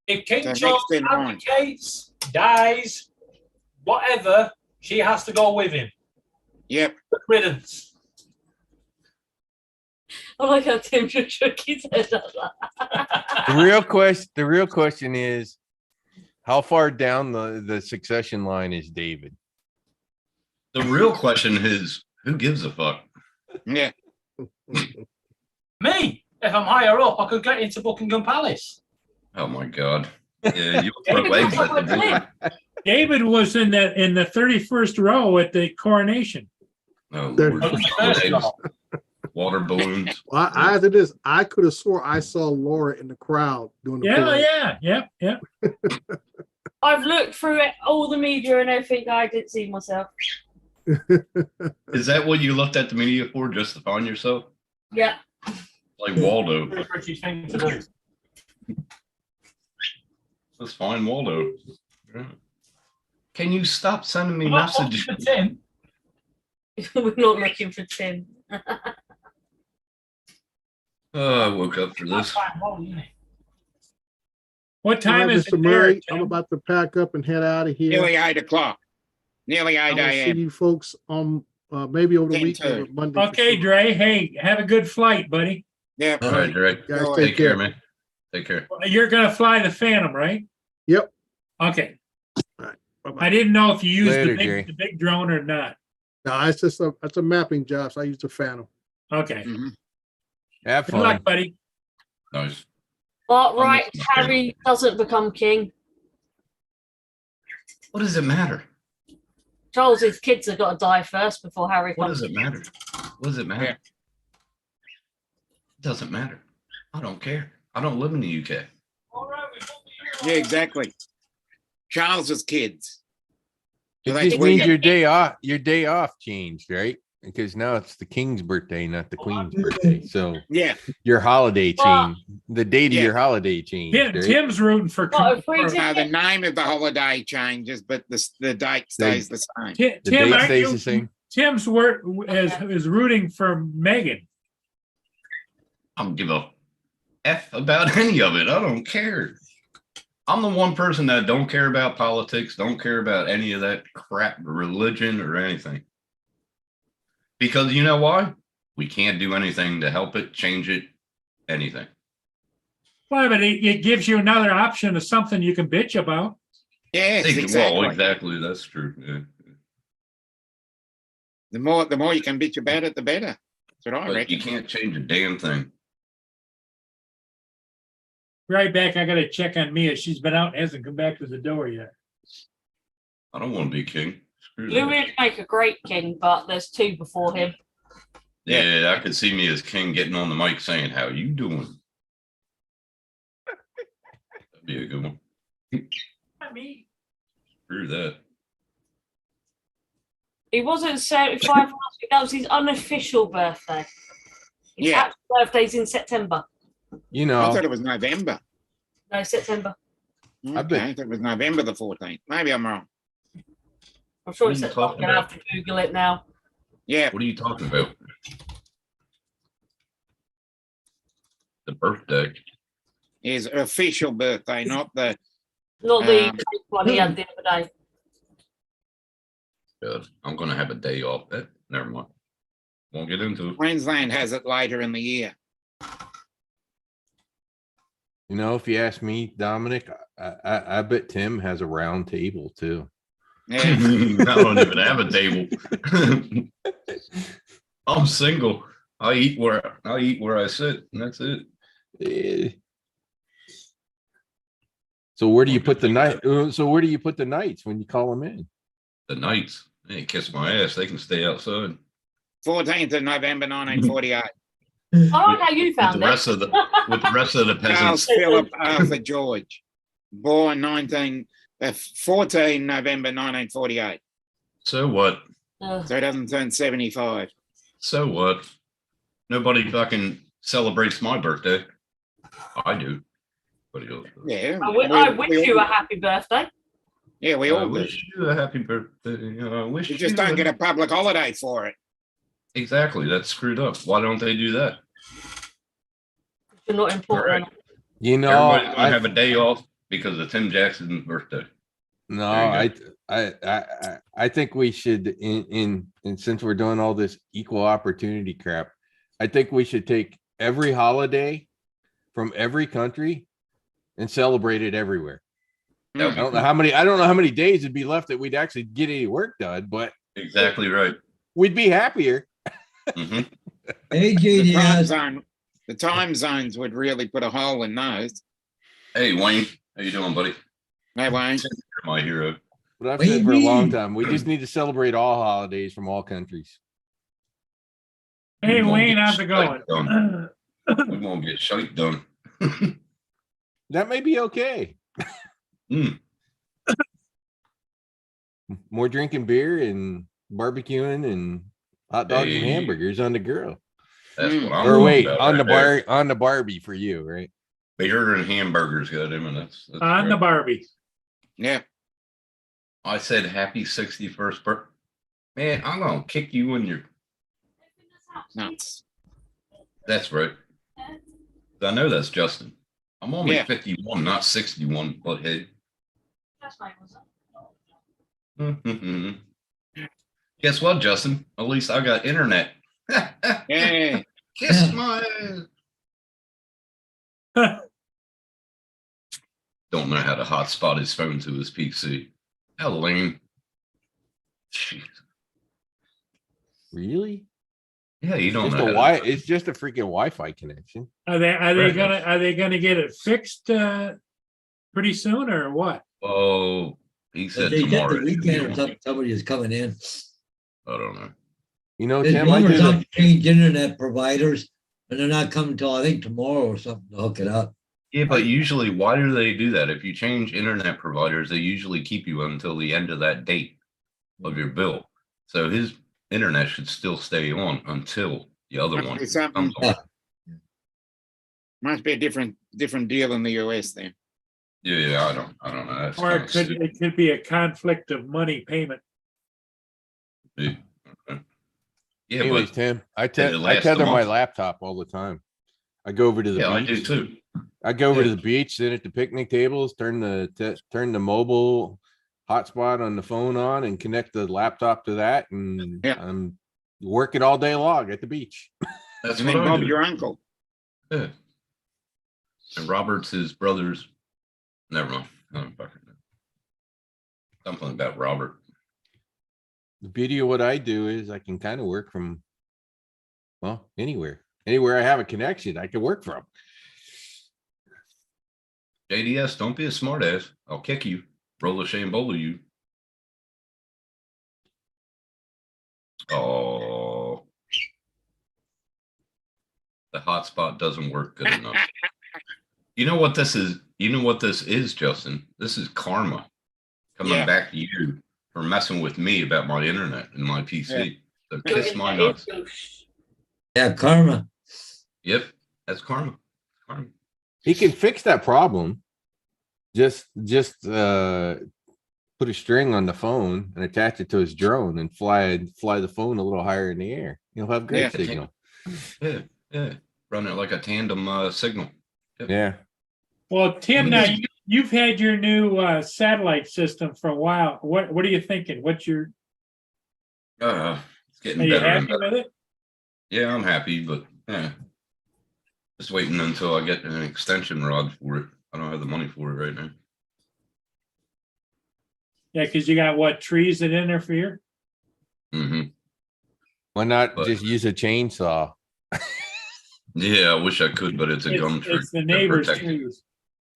if King So Charles next in line. abdicates, dies, whatever, she has to go with him. Yep. Good riddance. I like how Tim just shook his head at that. The real question is, how far down the succession line is David? The real question is, who gives a fuck? Yeah. Me, if I'm higher up, I could get into Buckingham Palace. Oh my God. Yeah, you throw eggs at the door. David was in the 31st row at the coronation. Oh, There- Lord. I was first Eggs, row. water balloons. Well, I have to do this. I could have swore I saw Laura in the crowd doing the Yeah, parade. yeah, yeah, yeah. I've looked through it, all the media and everything. I didn't see myself. Is that what you looked at the media for, just to find yourself? Yeah. Like Waldo. Very British thing to do. Let's find Waldo. Yeah. Can you stop sending me We're not looking messages? for Tim. We're not looking for Tim. Oh, I woke up for That's this. fine, well, isn't it? What All time right, is Mr. it Murray, there, I'm Tim? about to pack up and head out of here. Nearly 8 o'clock. Nearly I 8 will see a.m. you folks on, maybe over the 10 weekend, to. or Monday. for Okay, sure. Dre, hey, have a good flight, buddy. Yeah. All right, Drake. Guys, Go take Take care, care. man. Take care. You're gonna fly the Phantom, right? Yep. Okay. Bye-bye. I didn't know if you used Later, Jerry. the big drone or not. No, it's just it's a mapping job, so I use the Phantom. Okay. Mhm. Have Good luck, fun. buddy. Nice. But I'm right, listening. Harry doesn't become king. What does it matter? Charles's kids have got to die first before Harry What comes. does it matter? What does it matter? Yeah. It doesn't matter. I don't care. I don't live in the UK. All right, we booked you. Yeah, exactly. Charles's kids. So It that's just where means you- your day off changed, right? Because now it's the king's birthday, not the queen's birthday. So Yeah, your holiday Well- change, the date Yeah. of your holiday changed, Tim, right? Tim's rooting for. Well, if we for- did- now the name of the holiday changes, but the date stays the same. Tim, The date aren't stays you- the same. Tim's work is rooting for Megan. I don't give a F about any of it. I don't care. I'm the one person that don't care about politics, don't care about any of that crap, religion or anything. Because you know why? We can't do anything to help it, change it, anything. Well, but it gives you another option of something you can bitch about. Yes, Well, exactly. exactly. That's true. Yeah. The more you can bitch about it, the better. That's what I But reckon. you can't change a damn thing. Right back, I gotta check on Mia. She's been out, and hasn't come back to the door yet. I don't want to be king. Screw Lou that. would make a great king, but there's two before him. Yeah, I could see me as king getting on the mic saying, "How you doing?" That'd be a good one. Not me. Screw that. He wasn't 75 last week. That was his unofficial birthday. His Yeah. actual birthday's in September. You I know, thought it was November. No, September. Okay, I bet- I thought it was November the 14th. Maybe I'm wrong. I'm sure What it's are you September. I'm talking gonna about? have to Google it now. Yeah, What are you talking about? The birthday. his official birthday, not the. Not the Um, fake one he had the other day. God, I'm gonna have a day off. Never mind. Won't get into it. Queensland has it later in the year. you know, if you ask me, Dominic, I bet Tim has a round table too. Yeah, I don't even have a table. I'm single. I eat where I sit, and that's it. Eh. So where do you put the night? So where do you put the nights when you call them in? The nights, they kiss my ass. They can stay outside. 14th of November 1948. I like how you With found the it. rest of the with the rest of the Charles peasants. Philip Arthur George, born 14 November 1948. So what? Ugh. So he doesn't turn 75. So what? Nobody fucking celebrates my birthday. I do. Nobody else does. Yeah, I wish you a happy birthday. Yeah, we I all do. wish you a happy birthday. I wish You just you don't a- get a public holiday for it. Exactly. That's screwed up. Why don't they do that? You're not important. Correct. You know, Everybody's gonna I, have a day off because of Tim Jackson's birthday. no, There I think we should in since we're doing all this equal opportunity crap, I think we should take every holiday from every country and celebrate it everywhere. That would I be don't know how many. I don't know how many days would be left that we'd actually get any work done, but exactly right. we'd be happier. Mhm. Hey, The time JDS. zone, the time zones would really put a hole in those. Hey Wayne, how you doing, buddy? They won't. You're my hero. But I've What do said you for a long mean? time, we just need to celebrate all holidays from all countries. Hey, We won't Wayne, get how's it shite going? done. We won't get shite done. That may be okay. Mm. More drinking beer and barbecuing and hot dogs and Hey. hamburgers on the grill. That's what I'm Or talking wait, about on the right there. bar, on the Barbie for you, right? Beer and hamburgers got him, and that's On the great. Barbie. Yeah. I said happy 61st birthday. Man, I'm gonna kick you in your. Nuts. That's right. I know that's Justin. I'm only Yeah. 51, not 61, but hey. That's my was Guess what, Justin? At least I got internet. Yeah. Kiss my ass. Don't know how to hotspot his phone to his PC. How lame. Jeez. Really? Yeah, you don't Just know. a how wi, to- it's just a freaking Wi-Fi connection. Are they Right. gonna get it fixed pretty soon or what? Oh, he But said they said tomorrow. the it should be weekend or on. something, somebody is coming in. I don't know. You know, There's Tim, I rumors did on a, change internet providers, and they're not coming till I think tomorrow or something to hook it up. Yeah, but usually, why do they do that? If you change internet providers, they usually keep you until the end of that date of your bill. So his internet should still stay on until the other Must one be something. comes on. Must be a different deal in the US then. Yeah, I don't know. That's Or kinda it could, stupid. it could be a conflict of money payment. Yeah, anyways, but Tim, I it I lasts a tether my month. laptop all the time. I go over to the yeah, I do beach. too. I go over to Yeah. the beach, sit at the picnic tables, turn the mobile hotspot on the phone on and connect the laptop to that, and Yeah. I'm working all day long at the beach. That's And what then I Bob do. your uncle. Yeah. And Robert's his brother's. Never mind. I don't fucking know. Something about Robert. The beauty of what I do is I can kind of work from, well, anywhere. Anywhere I have a connection, I can work from. JDS, don't be a smartass. I'll kick you. Roll a shambola you. Oh. The hotspot doesn't work good enough. You know what this is? You know what this is, Justin? This is karma coming Yeah. back to you for messing with me about my internet and my PC. So kiss my nuts. Yeah, karma. Yep, that's karma. Karma. He can fix that problem. Just put a string on the phone and attach it to his drone and fly the phone a little higher in the air. You'll have great Yeah. signal. Yeah. Run it like a tandem signal. Yeah. Well, Tim, now Mm. you've had your new satellite system for a while. What are you thinking? What's your, It's getting are you better and happy better. with it? Yeah, I'm happy, but yeah. Just waiting until I get an extension rod for it. I don't have the money for it right now. Yeah, because you got what, trees that interfere? Hmm. Why not But- just use a chainsaw? Yeah, I wish I could, but it's a gum tree. It's the They're neighbor's protected. trees.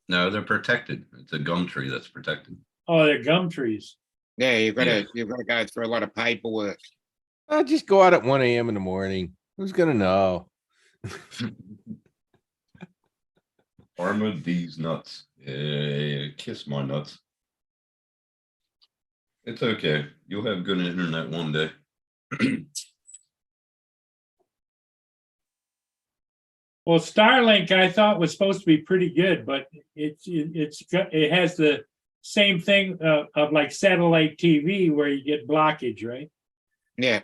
No, they're protected. It's a gum tree that's protected. Oh, they're gum trees. Yeah, you've got Yeah. to go through a lot of paperwork. Just go out at 1 a.m. in the morning. Who's gonna know? Arma these nuts. Yeah, kiss my nuts. It's okay. You'll have good internet one day. Well, Starlink I thought was supposed to be pretty good, but it has the same thing of like satellite TV where you get blockage, right? Yeah.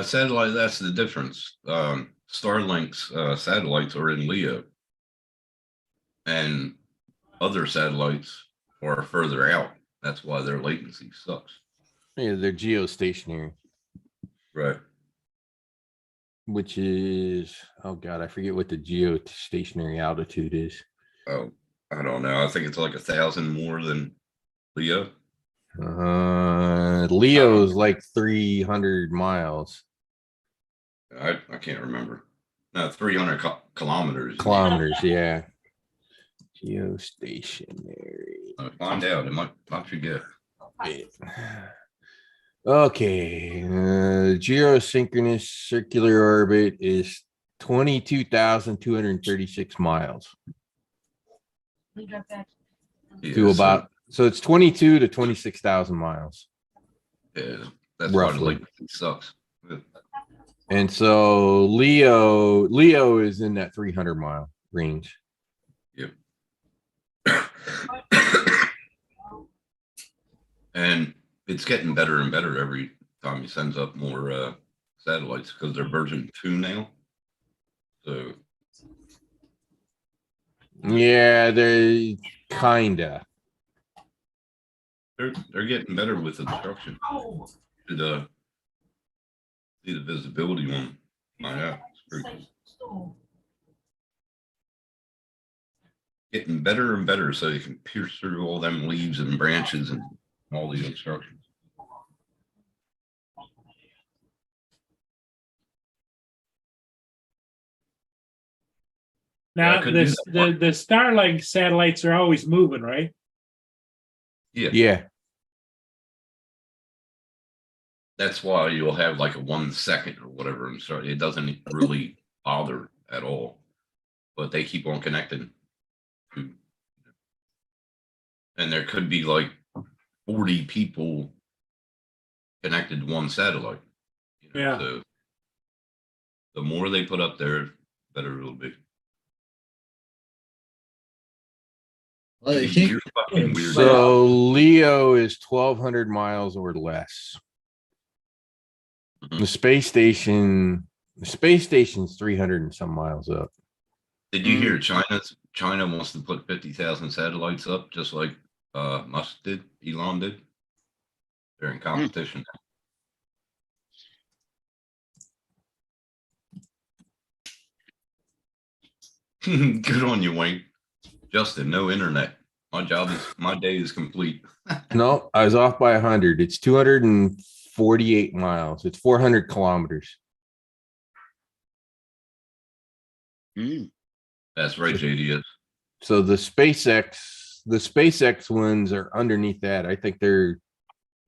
Satellite, that's the difference. Starlink's satellites are in LEO. And other satellites are further out. That's why their latency sucks. Yeah, they're geostationary, Right. which is, oh God, I forget what the geostationary altitude is. Oh, I don't know. I think it's like 1,000 more than LEO. Leo is like 300 miles, I can't remember. No, 300 kilometers. kilometers. Yeah. Geostationary. Find out. It might forget. Okay, geosynchronous circular orbit is 22,236 miles Yeah, to so- about, so it's 22 to 26,000 miles. Yeah, that's why the Roughly. lake sucks. And so Leo is in that 300-mile range. And it's getting better and better every time he sends up more satellites because they're version 2 now. So Yeah, they kinda. they're getting better with instruction. To see the visibility on my app. It's pretty cool. Getting better and better so you can pierce through all them leaves and branches and all the instructions. Now, I could do the Starlink satellites are always moving, right? Yeah, Yeah. that's why you'll have like a 1 second or whatever and start. It doesn't really bother at all, but they keep on connecting. And there could be like 40 people connected to one satellite. Yeah. So the more they put up there, better it'll be. Well, I think You're fucking weird. So Leo is 1,200 miles or less. Mhm. The space station's 300 and some miles up. Did you hear China wants to put 50,000 satellites up just like Musk did, Elon did? They're in competition. Good on you, Wayne. Justin, no internet. My day is complete. No, I was off by 100. It's 248 miles. It's 400 kilometers. That's right, JDS. So the SpaceX ones are underneath that. I think they're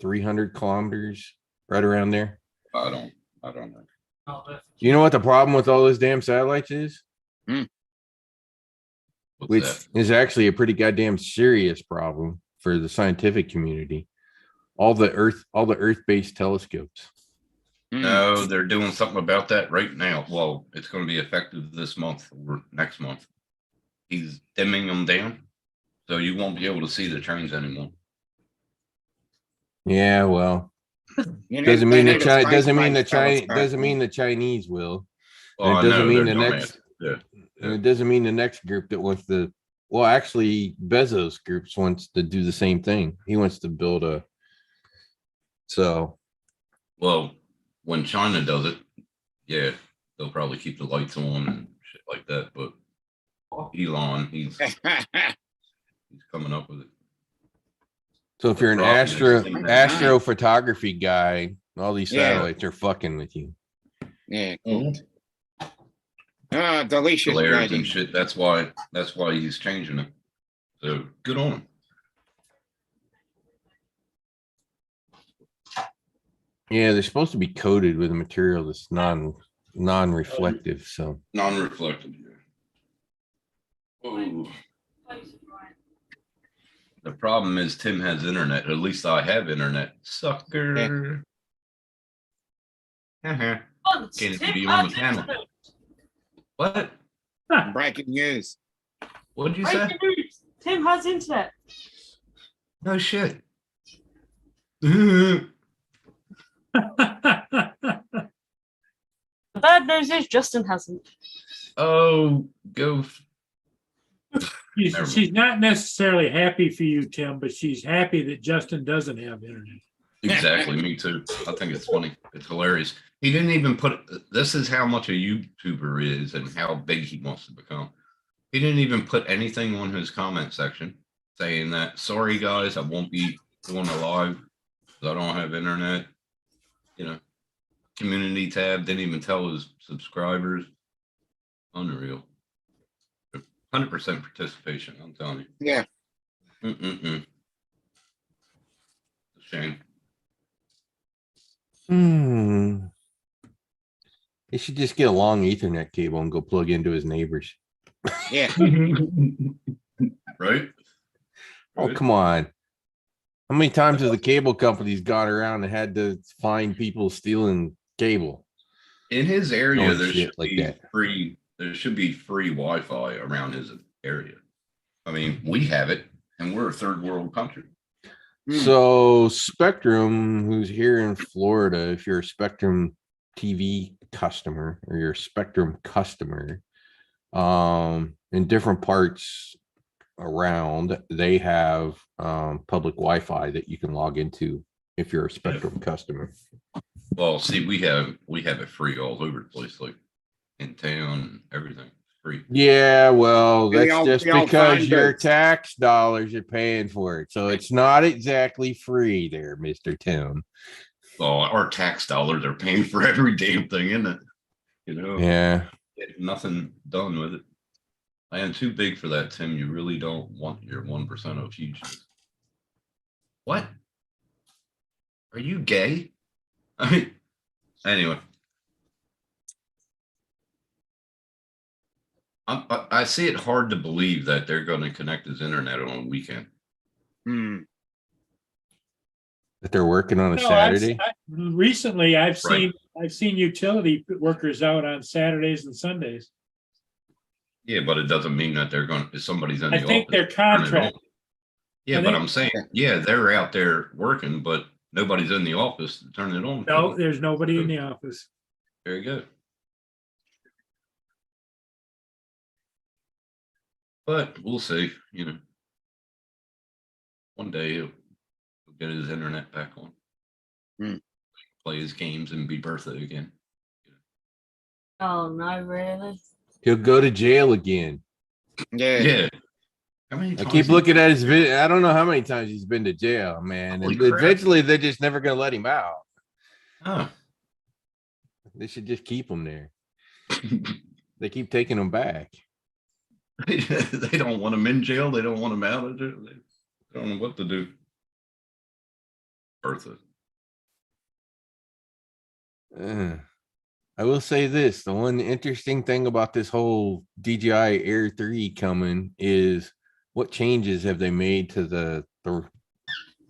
300 kilometers, right around there. I don't know. You know what the problem with all those damn satellites is? What's Which that? is actually a pretty goddamn serious problem for the scientific community. All the Earth-based telescopes. No, they're doing something about that right now. Well, it's going to be effective this month or next month. He's dimming them down, so you won't be able to see the trains anymore. Yeah, well, doesn't mean the Chinese will. Well, And I it doesn't know, mean they're the dumbass. next, Yeah. and it doesn't mean the next group that wants to, well, actually Bezos groups wants to do the same thing. He wants to build so. Well, when China does it, yeah, they'll probably keep the lights on and shit like that. But Elon, he's coming up with it. So if you're an Problem is- astrophotography guy, all these Yeah. satellites are fucking with you. Yeah. Delicious Flares and dragon. shit. That's why he's changing it. So good on him. Yeah, they're supposed to be coated with a material that's non-reflective. So Non-reflective. Yeah. Whoa. The problem is Tim has internet. At least I have internet. Sucker. Uh-huh. Once, Can't Tim be on the has panel. internet. What? Breaking news. What did you say? Breaking news. Tim has internet. No shit. The bad news is Justin hasn't. Oh, go. Never She's not necessarily happy for you, Tim, but she's happy that Justin doesn't have internet. Exactly, me too. I think it's funny. It's hilarious. He didn't even put. This is how much a YouTuber is and how big he wants to become. He didn't even put anything on his comment section saying that, sorry guys, I won't be doing a live because I don't have internet. You know, community tab, didn't even tell his subscribers. Unreal. 100% participation, I'm telling you. Yeah. Mm-mm-mm. It's a shame. He should just get a long Ethernet cable and go plug into his neighbors. Yeah. Right? Oh, Right? come on. How many times has the cable companies gone around and had to find people stealing cable? In his area, Doing there shit should like be that. free. There should be free Wi-Fi around his area. I mean, we have it, and we're a third world country. So Spectrum, who's here in Florida, if you're a Spectrum TV customer or you're a Spectrum customer, in different parts around, they have public Wi-Fi that you can log into if you're a Spectrum customer. Well, see, we have it free all over the place, like in town, everything free. Yeah, well, The that's old- just the old because phone your booth. tax dollars are paying for it. So it's not exactly free there, Mr. Tim. Well, our tax dollars are paying for every damn thing, isn't it? You know, Yeah. get nothing done with it. I am too big for that, Tim. You really don't want your 1% of fugitives. What? Are you gay? I mean, anyway. I see it hard to believe that they're going to connect his internet on a weekend. That they're working on a No, Saturday. Recently, I've Right. seen utility workers out on Saturdays and Sundays. Yeah, but it doesn't mean that they're going to, if somebody's in the I think office, they're turn it on. contract. Yeah, I but think- I'm saying, yeah, they're out there working, but nobody's in the office to turn it on. No, there's nobody in the office. Very good. But we'll see, you know. One day he'll get his internet back on. Play his games and be birthday again. Oh no, really? He'll go to jail again. Yeah. Yeah. How many I times keep he- looking at his video. I don't know how many times he's been to jail, man. Holy And crap. eventually they're just never gonna let him out. Oh. They should just keep him there. They keep taking him back. They don't want him in jail. They don't want him out of jail. They don't know what to do. Bertha. I will say this, the one interesting thing about this whole DJI Air 3 coming is what changes have they made to the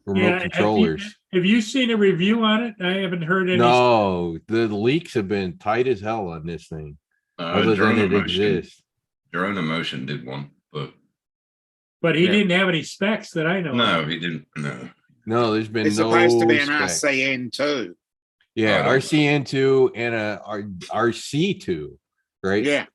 remote controllers? Have you seen a review on it? I haven't heard any. No, the leaks have been tight as hell on this thing, other than it exists. Drone Emotion did one, but But he Yeah. didn't have any specs that I know. of. no, he didn't. No. No, there's been It's no supposed to be an specs. RCN too. Yeah, I don't know. RCN2 and a RC2, right? Yeah.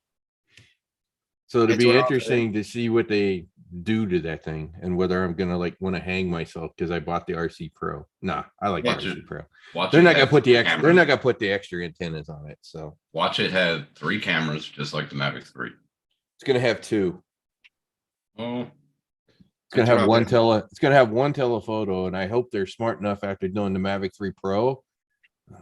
So it'd That's be what I'll interesting to see what they do to that thing and whether I'm gonna like want to hang myself because I bought the RC Pro. Nah, I like the Watch RC it. Pro. Watch They're it not gonna have put the three extra. They're cameras. not gonna put the extra antennas on it. So Watch it have 3 cameras, just like the Mavic 3. it's gonna have 2. Oh, It's gonna That's have what I'll do. It's gonna have one telephoto, and I hope they're smart enough after doing the Mavic 3 Pro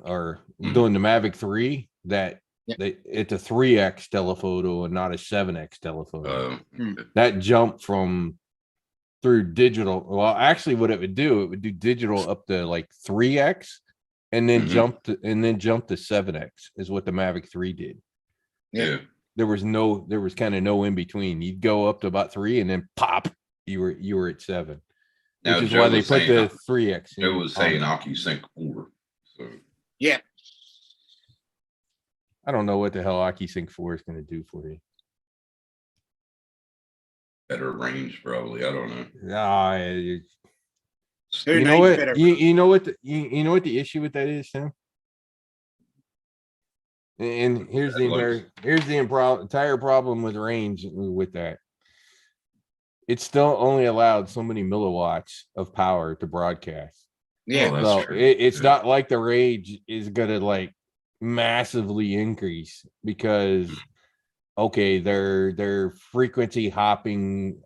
or Mhm. doing the Mavic 3 that Yeah. it's a 3x telephoto and not a 7x telephoto. Hmm. That jump from through digital. Well, actually, what it would do digital up to like 3x, and then Mhm. jump to 7x is what the Mavic 3 did. yeah. There was kind of no in between. You'd go up to about 3, and then pop, you were at 7. Now, Which is Joe why they was put saying- the 3x. Joe in was on saying it. OcuSync 4. So Yeah. I don't know what the hell OcuSync 4 is going to do for you. better range, probably. I don't know. You Who know needs what? better- You know what? You know what the issue with that is, Tim? And here's the entire problem with range with that. It's still only allowed so many milliwatts of power to broadcast. Yeah. Oh, that's So true. it's Yeah. not like the range is gonna like massively increase because okay, they're frequency hopping.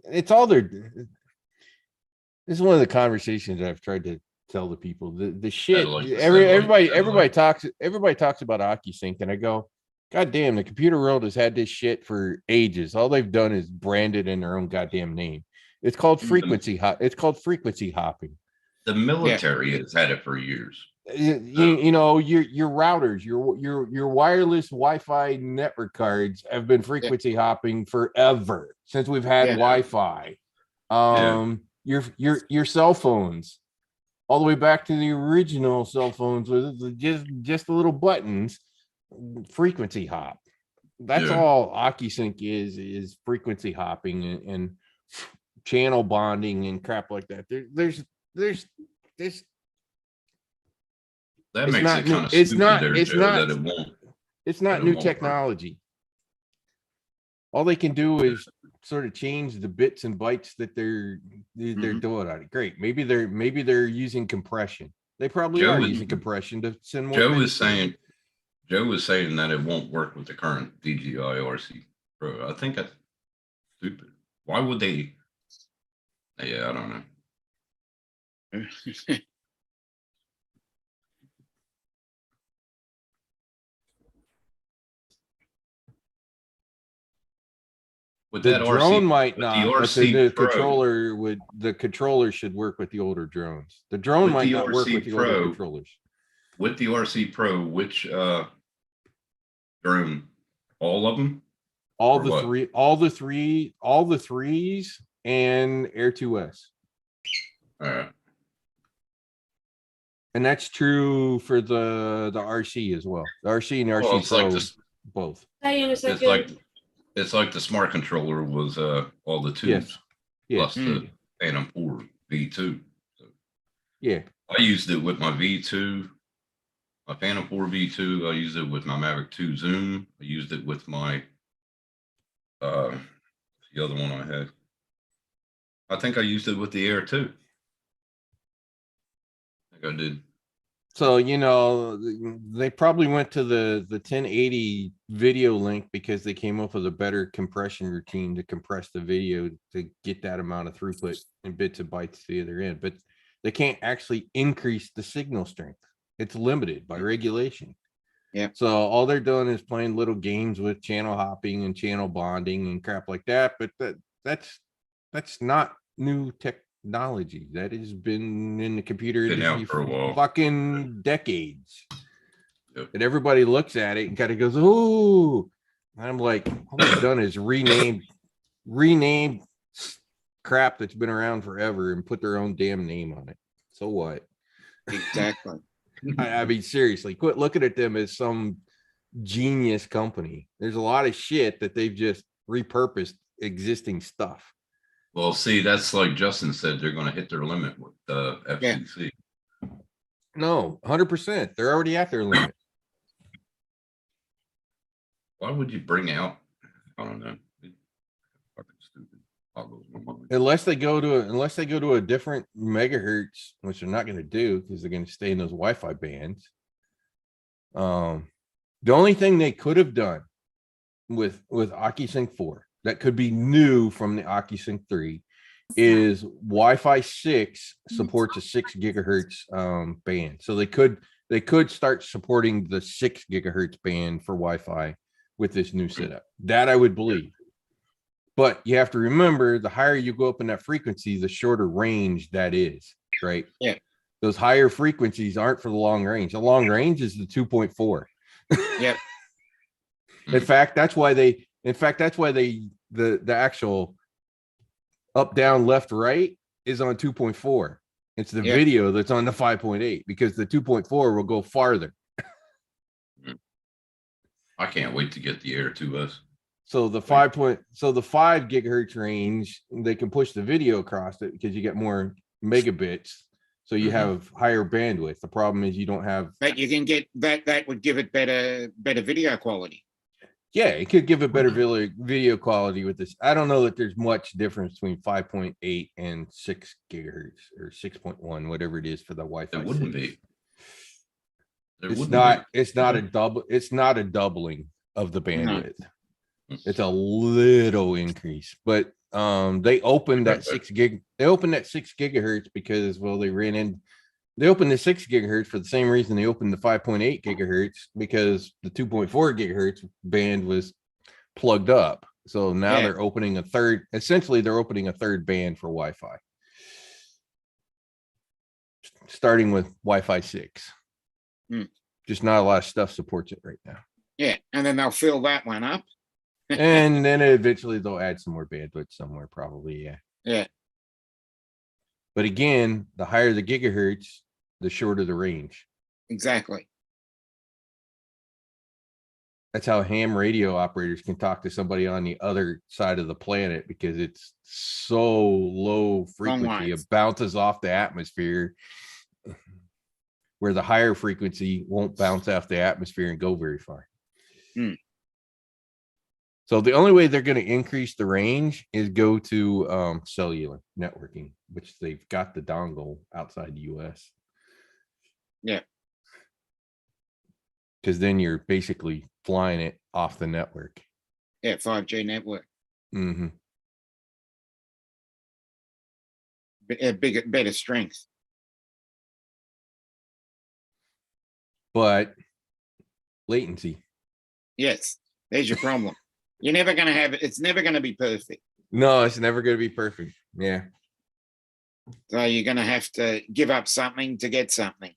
It's all their. This is one of the conversations I've tried to tell the people. The shit. Satellite to satellite. Everybody talks about OcuSync, and I go, God damn, the computer world has had this shit for ages. All they've done is brand it in their own goddamn name. It's called frequency hopping. The military has had it for years. You know your routers, your wireless Wi-Fi network cards have been frequency hopping forever since we've had Yeah. Wi-Fi. your cell phones, all the way back to the original cell phones with just the little buttons, frequency hop. That's Yeah. all OcuSync is frequency hopping and channel bonding and crap like that. There's That It's makes not it new- kind of it's stupid not- there, it's Joe, not- that it won't. it's not It new won't work. technology. All they can do is sort of change the bits and bytes that they're Mhm. doing on it. Great. Maybe they're using compression. They probably Joe are is- using compression to send more. Joe bits is through. saying that it won't work with the current DJI RC Pro. I think that's stupid. Why would they? Yeah, I don't know. With The that drone RC, might with the not, but RC the Pro, controller should work with the older drones. The drone With might the not work RC with the older Pro, controllers. with the RC Pro, which drone? All of them? All Or the what? all the threes and Air 2S. All right. And that's true for the RC as well. The RC and the Well, RC it's like Pro, this. both. Hang on a It's second. like the smart controller was all the Yes. tubes Yes. plus the Phantom 4 V2. Yeah. I used it with my V2, my Phantom 4 V2. I used it with my Mavic 2 Zoom. I used it with my the other one I had. I think I used it with the Air too. I think I did. So, they probably went to the 1080 video link because they came up with a better compression routine to compress the video to get that amount of throughput and bits and bytes to the other end. But they can't actually increase the signal strength. It's limited by regulation. Yeah. So all they're doing is playing little games with channel hopping and channel bonding and crap like that. But that's not new technology. That has been in the computer Been out industry for a while. fucking decades. Yep. And everybody looks at it and kind of goes, "Ooh." And I'm like, all they've done is rename crap that's been around forever and put their own damn name on it. So what? Exactly. I mean, seriously, quit looking at them as some genius company. There's a lot of shit that they've just repurposed existing stuff. Well, see, that's like Justin said, they're going to hit their limit with FCC. No, 100%. They're already at their limit. Why would you bring out? I don't know. It's fucking stupid. Boggles my mind. Unless they go to a different megahertz, which they're not going to do because they're going to stay in those Wi-Fi bands. The only thing they could have done with OcuSync 4 that could be new from the OcuSync 3 is Wi-Fi 6 supports a 6 gigahertz band. So they could start supporting the 6 gigahertz band for Wi-Fi with this new setup. That I would believe. But you have to remember, the higher you go up in that frequency, the shorter range that is, right? Yeah. Those higher frequencies aren't for the long range. The long range is the 2.4. Yep. In fact, that's why the actual up, down, left, right is on 2.4. It's the Yeah. video that's on the 5.8 because the 2.4 will go farther. I can't wait to get the Air 2S. So the 5 gigahertz range, they can push the video across it because you get more megabits. So you Mhm. have higher bandwidth. The problem is you don't have, But you can get that would give it better video quality. yeah, it could give it better video quality with this. I don't know that there's much difference between 5.8 and 6 gigahertz or 6.1, whatever it is for the Wi-Fi. It wouldn't 6. be. There It's wouldn't not, be. it's not a double, it's not a doubling of the bandwidth. Mm. It's a little increase, but they opened that 6 gigahertz because, well, they opened the 6 gigahertz for the same reason they opened the 5.8 gigahertz because the 2.4 gigahertz band was plugged up. So now Yeah. they're opening they're opening a third band for Wi-Fi. Starting with Wi-Fi 6. Hmm. Just not a lot of stuff supports it right now. Yeah, and then they'll fill that one up. And then eventually they'll add some more bandwidth somewhere, probably. Yeah. Yeah. But again, the higher the gigahertz, the shorter the range. Exactly. That's how ham radio operators can talk to somebody on the other side of the planet because it's so low frequency. waves. It bounces off the atmosphere where the higher frequency won't bounce off the atmosphere and go very far. Hmm. So the only way they're going to increase the range is go to cellular networking, which they've got the dongle outside the US. Yeah. Because then you're basically flying it off the network. Yeah, 5G network. Mm-hmm. Bigger, better strength. But latency. Yes, there's your problem. You're never going to have it. It's never going to be perfect. No, it's never going to be perfect. Yeah. So you're going to have to give up something to get something.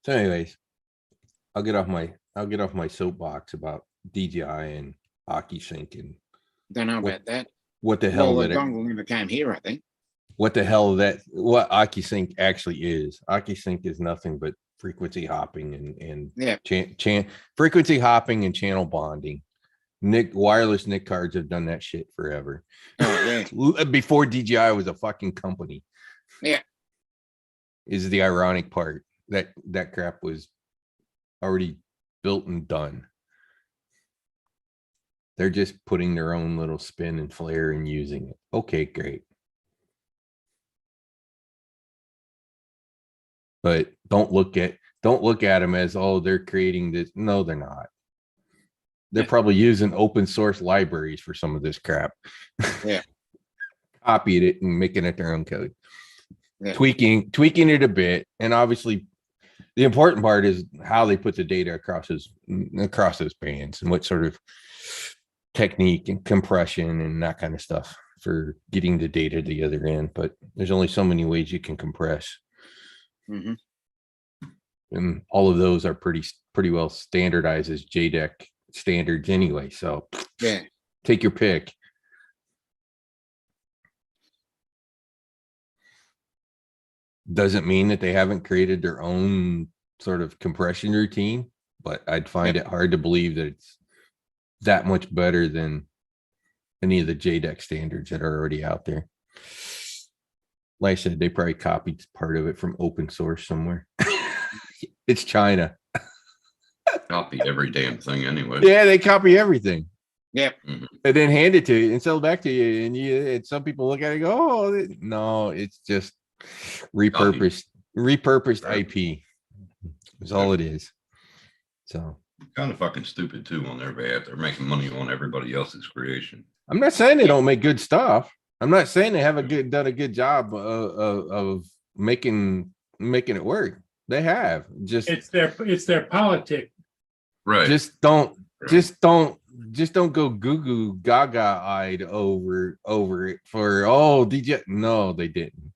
So anyways, I'll get off my soapbox about DJI and AkiSync and Don't know What- about that. what the hell Well, the that dongle never came here, I think. what AkiSync actually is. AkiSync is nothing but frequency hopping and Yeah. frequency hopping and channel bonding. Wireless NIC cards have done that shit forever. Oh, yeah. Before DJI was a fucking company. Yeah. Is the ironic part that crap was already built and done. They're just putting their own little spin and flair and using it. Okay, great. But don't look at them as, oh, they're creating this. No, they're not. They're probably using open source libraries for some of this crap. Yeah. Copied it and making it their own code. Yeah. Tweaking it a bit. And obviously the important part is how they put the data across those bands and what sort of technique and compression and that kind of stuff for getting the data to the other end. But there's only so many ways you can compress. Hmm. And all of those are pretty well standardized as JDEC standards anyway. So Yeah. take your pick. Doesn't mean that they haven't created their own sort of compression routine, but I'd find it hard to believe that it's that much better than any of the JDEC standards that are already out there. Like I said, they probably copied part of it from open source somewhere. It's China. Copy every damn thing anyway. Yeah, they copy everything. Yep. Mhm. And then hand it to you and sell it back to you. And some people look at it and go, oh, no, it's just repurposed Right. IP. Is all it is. So Kind of fucking stupid too on their behalf. They're making money on everybody else's creation. I'm not saying they don't make good stuff. I'm not saying they haven't done a good job of making it work. They have. Just It's their politic. Right. just don't Right. don't go goo goo gaga eyed over it for, oh, DJ. No, they didn't.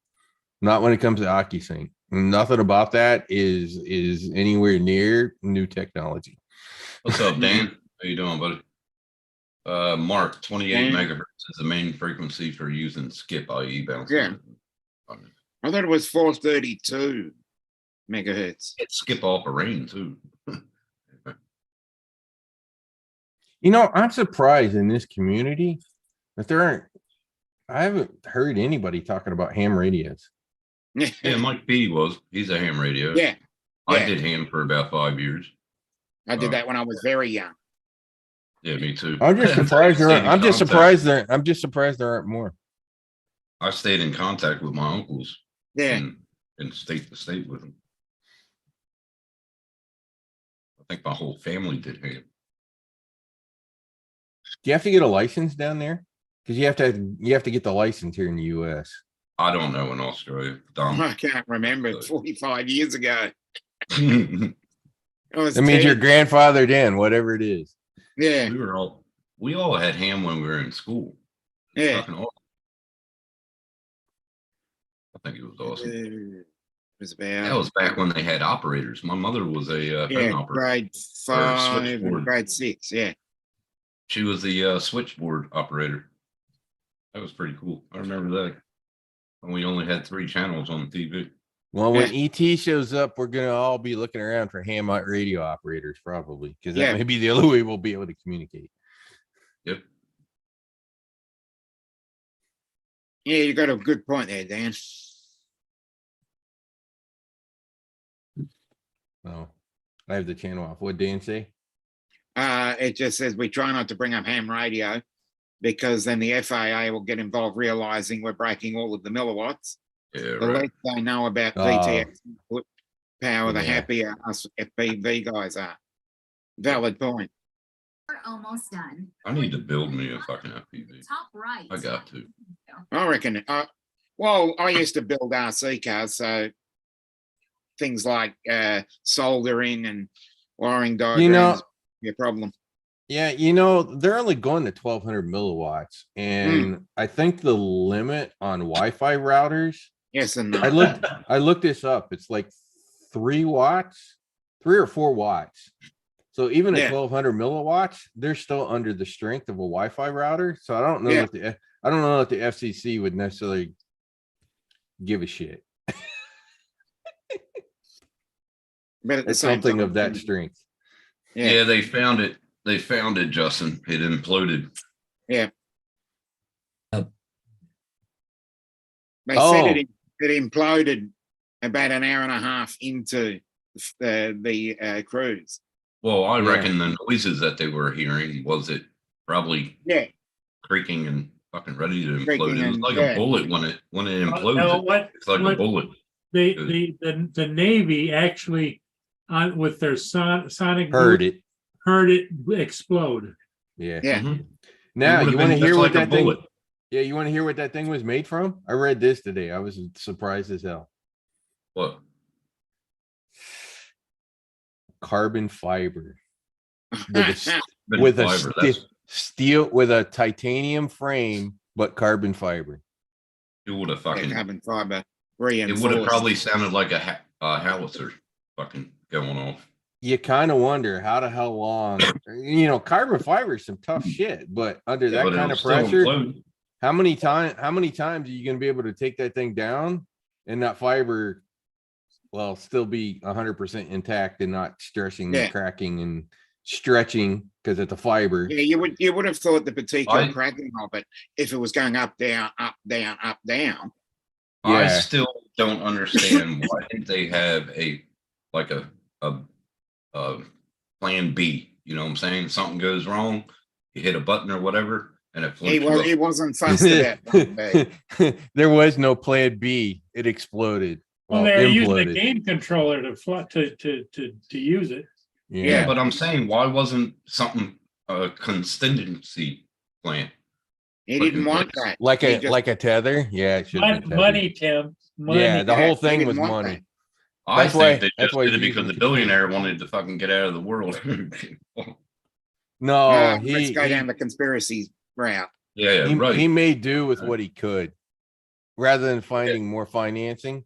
Not when it comes to AkiSync. Nothing about that is anywhere near new technology. What's up, Dan? How you doing, buddy? Mark, 28 Dan. megahertz is the main frequency for using skip, i.e. bounce. Yeah. I thought it was 432 megahertz. Skip off a rain too. You know, I'm surprised in this community that I haven't heard anybody talking about ham radios. Yeah, Mike B he's a ham radio. Yeah. I yeah. did ham for about 5 years. I did that when I was very young. Yeah, me too. I'm just surprised Stayed in I'm just surprised there aren't more. I stayed in contact with my uncles Yeah. and state to state with them. I think my whole family did ham. Do you have to get a license down there? Because you have to get the license here in the US. I don't know in Australia. I can't remember. It's 45 years ago. we I was That means 10. your grandfather in, whatever it is. Yeah. we all had ham when we were in school. Yeah. Fucking awesome. I think it was awesome. It was That about was back when they had operators. My mother was a phone operator. grade 5 switchboard. and grade 6. Yeah. She was the switchboard operator. That was pretty cool. I remember that. And we only had 3 channels on TV. Well, when ET shows up, we're gonna all be looking around for ham radio operators, probably, because that Yeah. may be the only way we'll be able to communicate. Yep. Yeah, you got a good point there, Dan. Oh, I have the channel off. What Dan say? It just says we try not to bring up ham radio because then the FAA will get involved realizing we're breaking all of the milliwatts. Yeah, The right. less they know about Oh. VTX input power, the Yeah. happier us FPV guys are. Valid point. We're almost done. I need to build me a fucking FPV. Top right. I got to. I reckon. Well, I used to build RC cars, so things like soldering and wiring diagrams be a problem. Yeah, they're only going to 1200 milliwatts, and I think the limit on Wi-Fi routers. Yes and no. I looked this up. It's like 3 watts, 3 or 4 watts. So even at Yeah. 1200 milliwatts, they're still under the strength of a Wi-Fi router. So I don't know Yeah. that I don't know that the FCC would necessarily give a shit. But at the It's same something time, of that strength. Yeah, they found it. They found it, Justin. It imploded. They Oh. said it imploded about an hour and a half into the cruise. Well, I Yeah. reckon the noises that they were hearing was it probably Yeah, creaking and fucking ready to Creaking implode. It was and- like yeah. a bullet when it implodes. No, what, It's like a what- bullet. the Navy actually, with their sonic. Heard boom, it. Heard it explode. Yeah. yeah. Mhm. Now It would've you want to been hear just what like a that thing? bullet. Yeah, you want to hear what that thing was made from? I read this today. I was surprised as hell. What? Carbon fiber with a, Been with a fiber, that's- steel with a titanium frame, but carbon fiber. It would have fucking. Carbon fiber It would have reinforced. probably sounded like a howitzer fucking going off. You kind of wonder how the hell long, carbon fiber is some tough shit, but under Yeah, that but kind it'll of still pressure, implode. how many times are you going to be able to take that thing down and that fiber, well, still be 100% intact and not stressing Yeah. and cracking and stretching because it's a fiber. Yeah, you would have thought the particular I- cracking of it, if it was going up, down, up, down, up, down. I Yeah. still don't understand why didn't they have a plan B. You know what I'm saying? Something goes wrong, you hit a button or whatever, and it He flips you up. he wasn't fussed about that. There was no plan B. It exploded. Well, Well, they're using the imploded. game controller to use it. Yeah, Yeah. but I'm saying, why wasn't something a contingency plan? He But didn't in want place. that. Like He a just- like a tether. Yeah, it should have been tethered. Money, Tim. Money. Yeah, the whole he thing didn't was want money. that. I That's think why- they that's just why did it he's because using the billionaire wanted to fucking get out of the world. No, Let's he go down the conspiracy route. Yeah, he, right. he made do with what he could. Rather than finding more financing,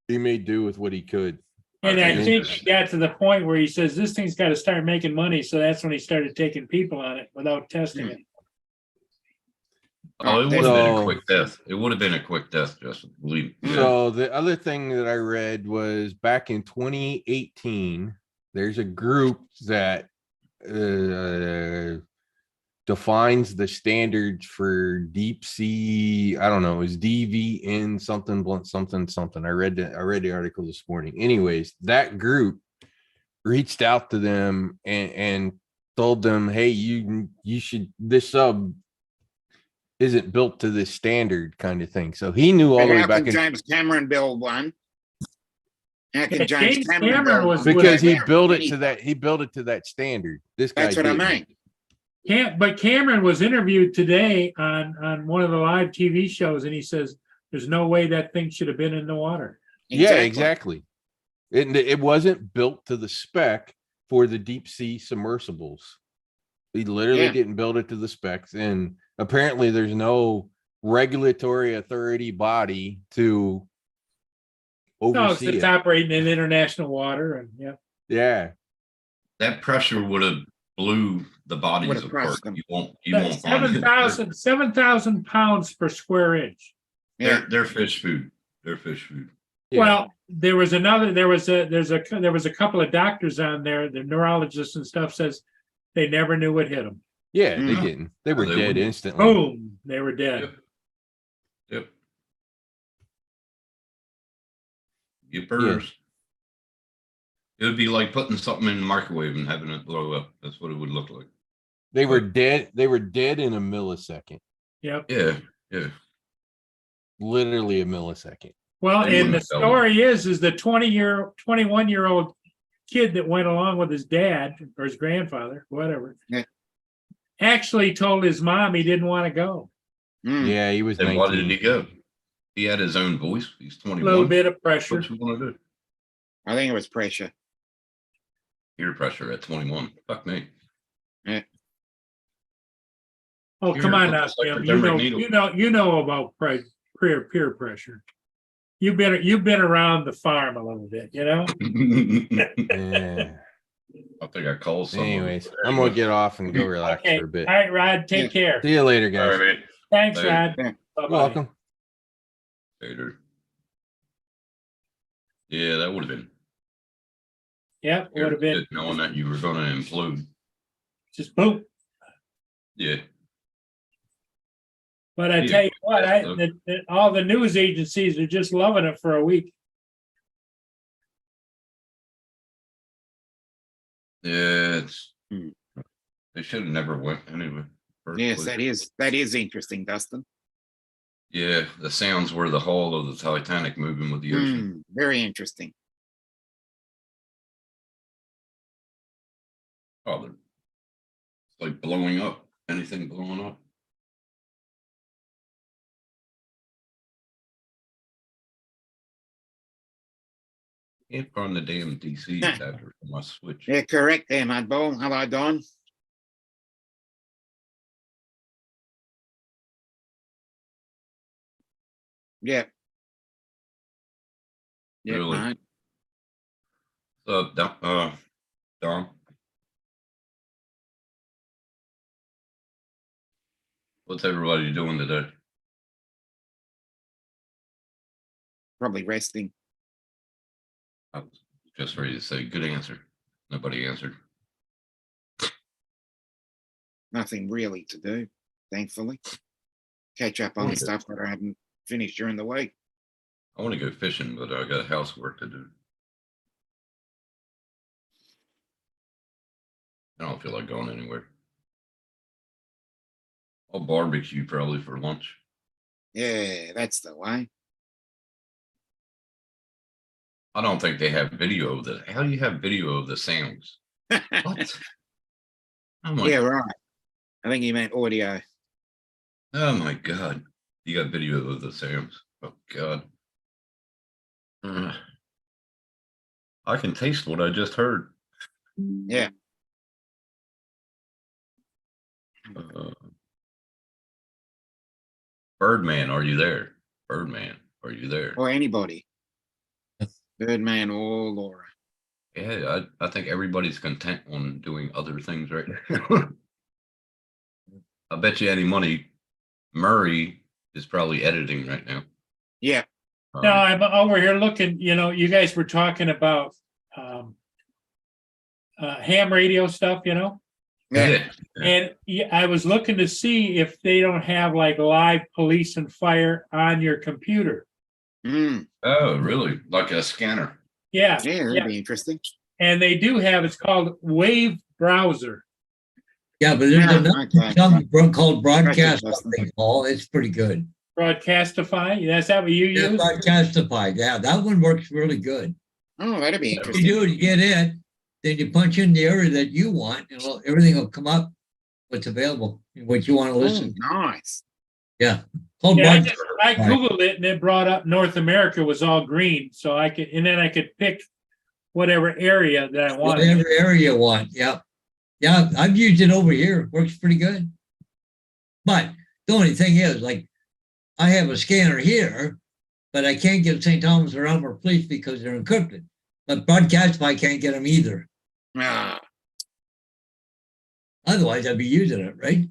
he made do with what he could. And I Okay. think he got to the point where he says this thing's got to start making money. So that's when he started taking people on it without testing it. Oh, it would have been So- a quick death. It would have been a quick death, Justin. Believe me. So the other thing that I read was back in 2018, there's a group that defines the standards for deep sea. I don't know, is DVN something something. I read the article this morning. Anyways, that group reached out to them and told them, hey, you should, this sub isn't built to this standard kind of thing. So he knew all But the way how back can in James Cameron build one? How Yeah, can James James Cameron Cameron build was- one? because he without built it any- to that. He built it to that standard. This guy. That's what I didn't. mean. But Cameron was interviewed today on one of the live TV shows, and he says there's no way that thing should have been in the water. Yeah, exactly. It wasn't built to the spec for the deep sea submersibles. He literally Yeah. didn't build it to the specs, and apparently there's no regulatory authority body to No, oversee it's it. operating in international water, and yeah. Yeah, That pressure would have blew the bodies Would've apart, crushed them. you won't find it. 7,000 pounds per square inch. Yeah. They're fish food. They're fish food. Yeah. Well, there was a couple of doctors on there, the neurologists and stuff says they never knew what hit them. Yeah, they Mm. didn't. They were They dead wouldn't. instantly. Boom, they were dead. Yep. Yep. Yippers. It would be like putting something in the microwave and having it blow up. That's what it would look like. They were dead. They were dead in a millisecond. Yep. Yeah, yeah. Literally a millisecond. Well, They and the wouldn't tell story is the 21-year-old kid that went along with his dad or his grandfather, whatever, Yeah. actually told his mom he didn't want to go. Mm. Yeah, he was Then why did 19. he go? He had his own voice. He's A 21. little bit of pressure. What you want to do? I think it was pressure. Peer pressure at 21. Fuck me. Oh, Here, come on look, now, it's like Tim. the Denver needle. You know about peer pressure. You've been around the farm a little bit, you know? Yeah. I think I called someone. Anyways, I'm gonna get off and go relax Okay. for a bit. All right, Rod, take care. See you later, All guys. right, man. Thanks, Hey. Rod. Yeah. Bye-bye. Welcome. Later. Yeah, that would have been. Yep, would have been Knowing that you were going to implode. just boom. Yeah. But I Yeah. tell you what, Yeah. all the news agencies are just loving it for a week. Yeah, it's. Hmm. They should have never went anyway. First Yes, place. that is interesting, Dustin. Yeah, the sounds were the hull of the Titanic moving with the ocean. Very interesting. Oh, it's like blowing up. Anything blowing up. Can't find the damn DC adapter for my Switch. Yeah, correct there, Mudball. Hello, Don. Yeah. Yeah, Really? mate. Dom. What's everybody doing today? Probably resting. I was just ready to say good answer. Nobody answered. Nothing really to do, thankfully. Catch up on Okay. stuff that I haven't finished during the week. I want to go fishing, but I got housework to do. I don't feel like going anywhere. I'll barbecue probably for lunch. Yeah, that's the way. I don't think they have video of the. How do you have video of the sounds? What? I'm like, Yeah, right. I think he meant audio. oh my god, you got video of the sounds. Oh god. I can taste what I just heard. Yeah. Birdman, are you there? Birdman, are you there? Or anybody. Birdman or Laura. Yeah, I think everybody's content on doing other things right now. I bet you any money, Murray is probably editing right now. Yeah. No, I'm over here looking, you guys were talking about ham radio stuff, Yeah. and I was looking to see if they don't have like live police and fire on your computer. Mm. Oh, really? Like a scanner? Yeah, Yeah, that'd yeah. be interesting. And they do have, it's called Wave Browser. Yeah, but there's Yeah, another okay. something called broadcast Gotcha, something, Paul. It's pretty good. Broadcastify, that's that what you Yeah, use? Broadcastify. Yeah, that one works really good. Oh, that'd be What interesting. you do is you get in, then you punch in the area that you want, and everything will come up, what's available, what you want to Oh, listen. nice. Called Yeah, broadcast. I Googled it and it brought up North America was all green, so I could pick whatever area that I wanted. Whatever area you want. Yeah. Yeah, I've used it over here. It works pretty good. But the only thing is, like, I have a scanner here, but I can't get St. Thomas or Elmer Police because they're encrypted. But Broadcastify can't get them either. Ah, Otherwise, I'd be using it, right?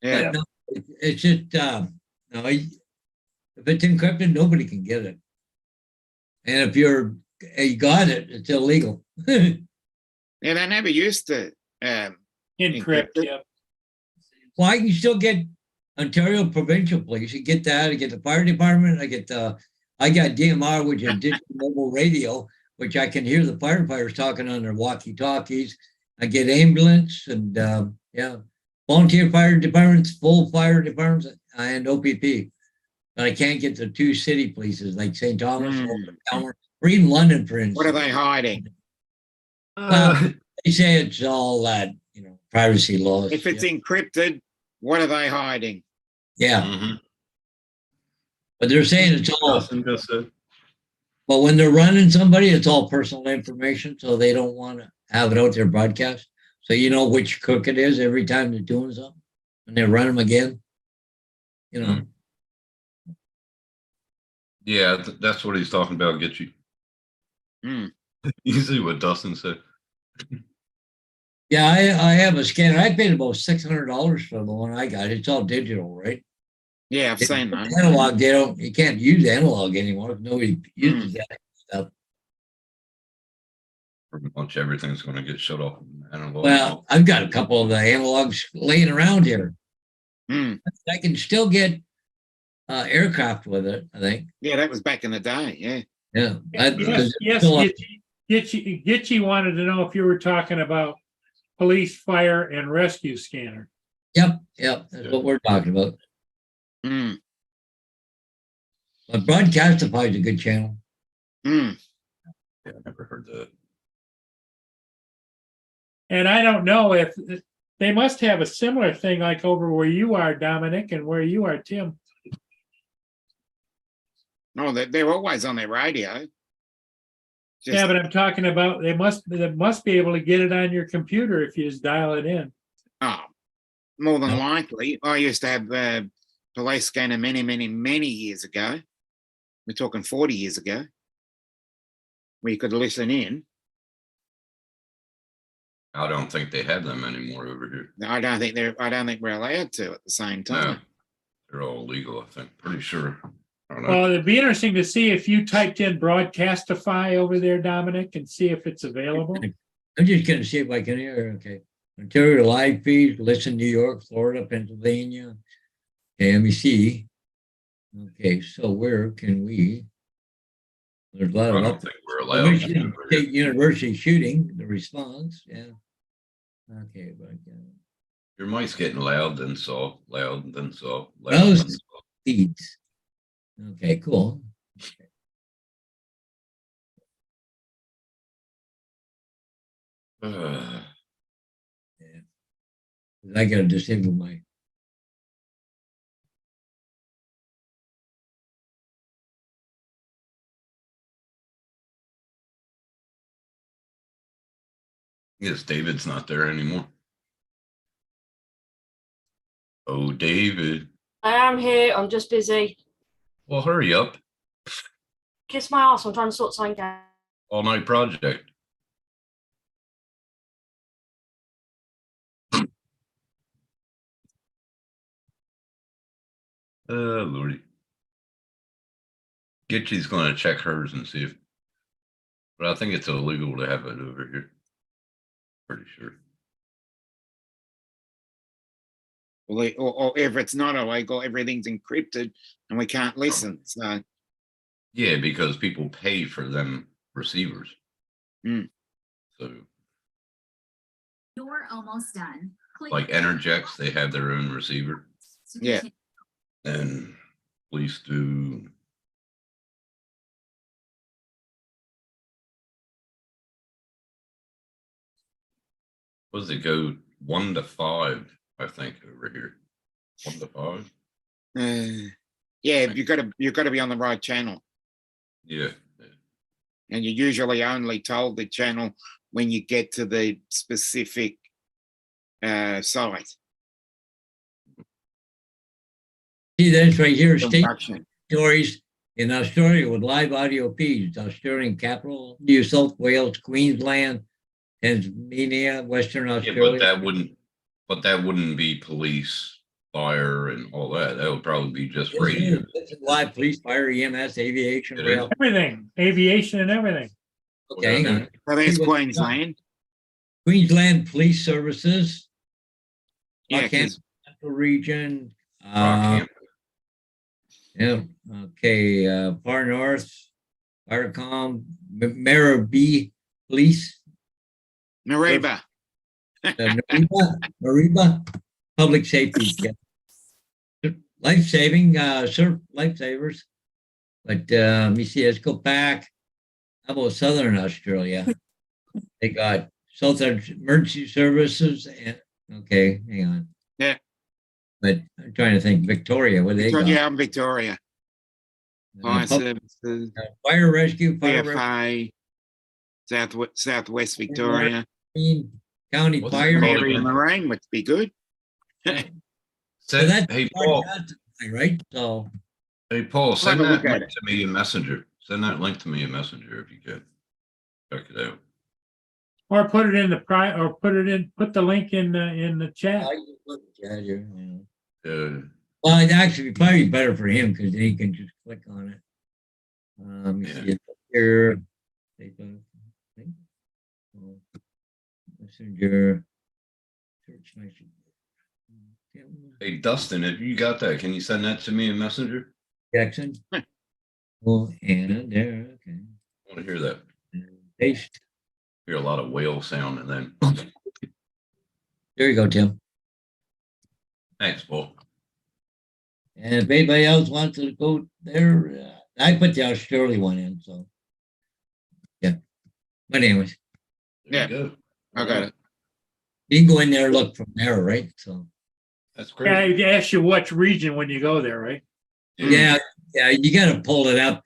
Yeah. But no, it's just, no, if it's encrypted, nobody can get it. And if you got it, it's illegal. Yeah, they never used to. Encrypt, Encrypted. yeah. Well, I can still get Ontario Provincial Police. You get that. I get the fire department. I got DMR, which is digital mobile radio, which I can hear the firefighters talking on their walkie-talkies. I get ambulance and yeah, volunteer fire departments, full fire departments, and OPP. But I can't get the two city polices like St. Thomas or even London, for instance. What are they hiding? Well, they say it's all that, privacy laws. If it's encrypted, what are they hiding? Yeah, Mhm. but they're saying it's all, Dustin just said. but when they're running somebody, it's all personal information, so they don't want to have it out there broadcast. So you know which crook it is every time they're doing something, and they run them again. Yeah, that's what he's talking about. Get you. Hmm. You see what Dustin said. Yeah, I have a scanner. I paid about $600 for the one I got. It's all digital, right? Yeah, I've seen that. Analog, you can't use analog anymore. Nobody uses that stuff. Pretty much everything's going to get shut off. Well, I've got a couple of the analogs laying around here. Hmm. I can still get aircraft with it, I think. Yeah, that was back in the day. Yeah. Yeah. Yes, Gitchy wanted to know if you were talking about police, fire, and rescue scanner. Yep. That's what we're talking about. Hmm. But Broadcastify is a good channel. Hmm. Yeah, I never heard that. And I don't know if they must have a similar thing like over where you are, Dominic, and where you are, Tim. No, they're always on their radio. Yeah, but I'm talking about they must be able to get it on your computer if you just dial it in. Oh, more than likely. I used to have police scanner many years ago. We're talking 40 years ago, where you could listen in. I don't think they have them anymore over here. I don't think we're allowed to at the same No, time. they're all legal, I think. Pretty sure. I don't know. Well, it'd be interesting to see if you typed in Broadcastify over there, Dominic, and see if it's available. I'm just going to see if I can hear. Okay. Ontario live feeds, listen, New York, Florida, Pennsylvania. Okay, let me see. Okay, so where can we? There's a lot I of don't think we're allowed to. Michigan do it here. State University shooting, the response. Yeah. Okay, but Your mic's getting loud, then soft, loud, then soft, loud, Those- then soft. feeds. Okay, cool. Uh, I got to disable my. Yes, David's not there anymore. Oh, David. I am here. I'm just busy. Well, hurry up. Kiss my ass. I'm trying to sort something out. All night project. Lordy. Gitchy's going to check hers and see if, but I think it's illegal to have it over here. Pretty sure. Well, or if it's not illegal, everything's encrypted and we can't listen. So Yeah, because people pay for them receivers. Mm. So You're almost done. Click like Energex, they have their own receiver, to Yeah. continue. and police do. What does it go 1 to 5? I think over here, 1 to 5. yeah, you got to be on the right channel, Yeah. and you're usually only told the channel when you get to the specific site. See, that's right here. State Instruction. stories in Australia with live audio feeds. Australian capital, New South Wales, Queensland, Tasmania, Western Yeah, Australia. but that wouldn't. But that wouldn't be police, fire, and all that. That would probably be just radio. Live police, fire, EMS, aviation, It is. rail. Everything, aviation and everything. Okay, hang on. So there's See what- Queensland. Queensland Police Services, Yeah, Rockhampton 'cause- Central Region. Rockhampton. Yeah, okay, Far North, Firecom, Maribee Police, Mariba. Mariba, Public Safety. Life saving, surf lifesavers. But let me see, let's go back. How about Southern Australia? They got Southern Emergency Services and, okay, hang on. Yeah. But I'm trying to think, Victoria, what do they got? Yeah, I'm Victoria. Fire Public- services, Fire rescue, fire rescue, PFA, Southwest Victoria. county What's it fire. called Area again? Marine would be good. So Send, that's hey Paul, right? So send Have a look that at link to me in Messenger. Send that link to me in Messenger if you can. Check it out. Or put it in the or put the link in the chat. well, it'd actually probably be better for him because he can just click on it. Let me Yeah. see it here. Messenger. Search message. Hey Dustin, if you got that, can you send that to me in Messenger? Jackson. Oh, and there, okay. I want to hear that. Paste. Hear a lot of whale sound and then There you go, Tim. thanks, Paul. And if anybody else wants to go there, I put the Australia one in, so. Yeah. But anyways, There Yeah. you go. I got it. you can go in there, look from there, right? So, That's Yeah, great. it asks you which region when you go there, right? yeah, you gotta pull it up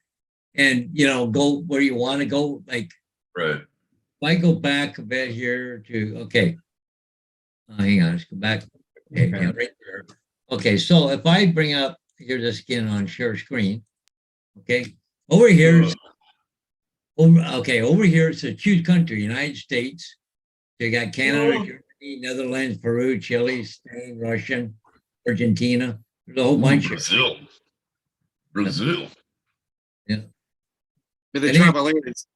and, go where you want to go. Like, Right. if I go back a bit here to, okay. Hang on, let's go back. Okay, yeah, right there. Okay, so if I bring up, here's this again on share screen. Okay, over here, over here, it's a choose country, United States. So you got Canada, Germany, Netherlands, Peru, Chile, Spain, Russia, Argentina. There's a whole bunch of. Brazil. But the And then- trouble is,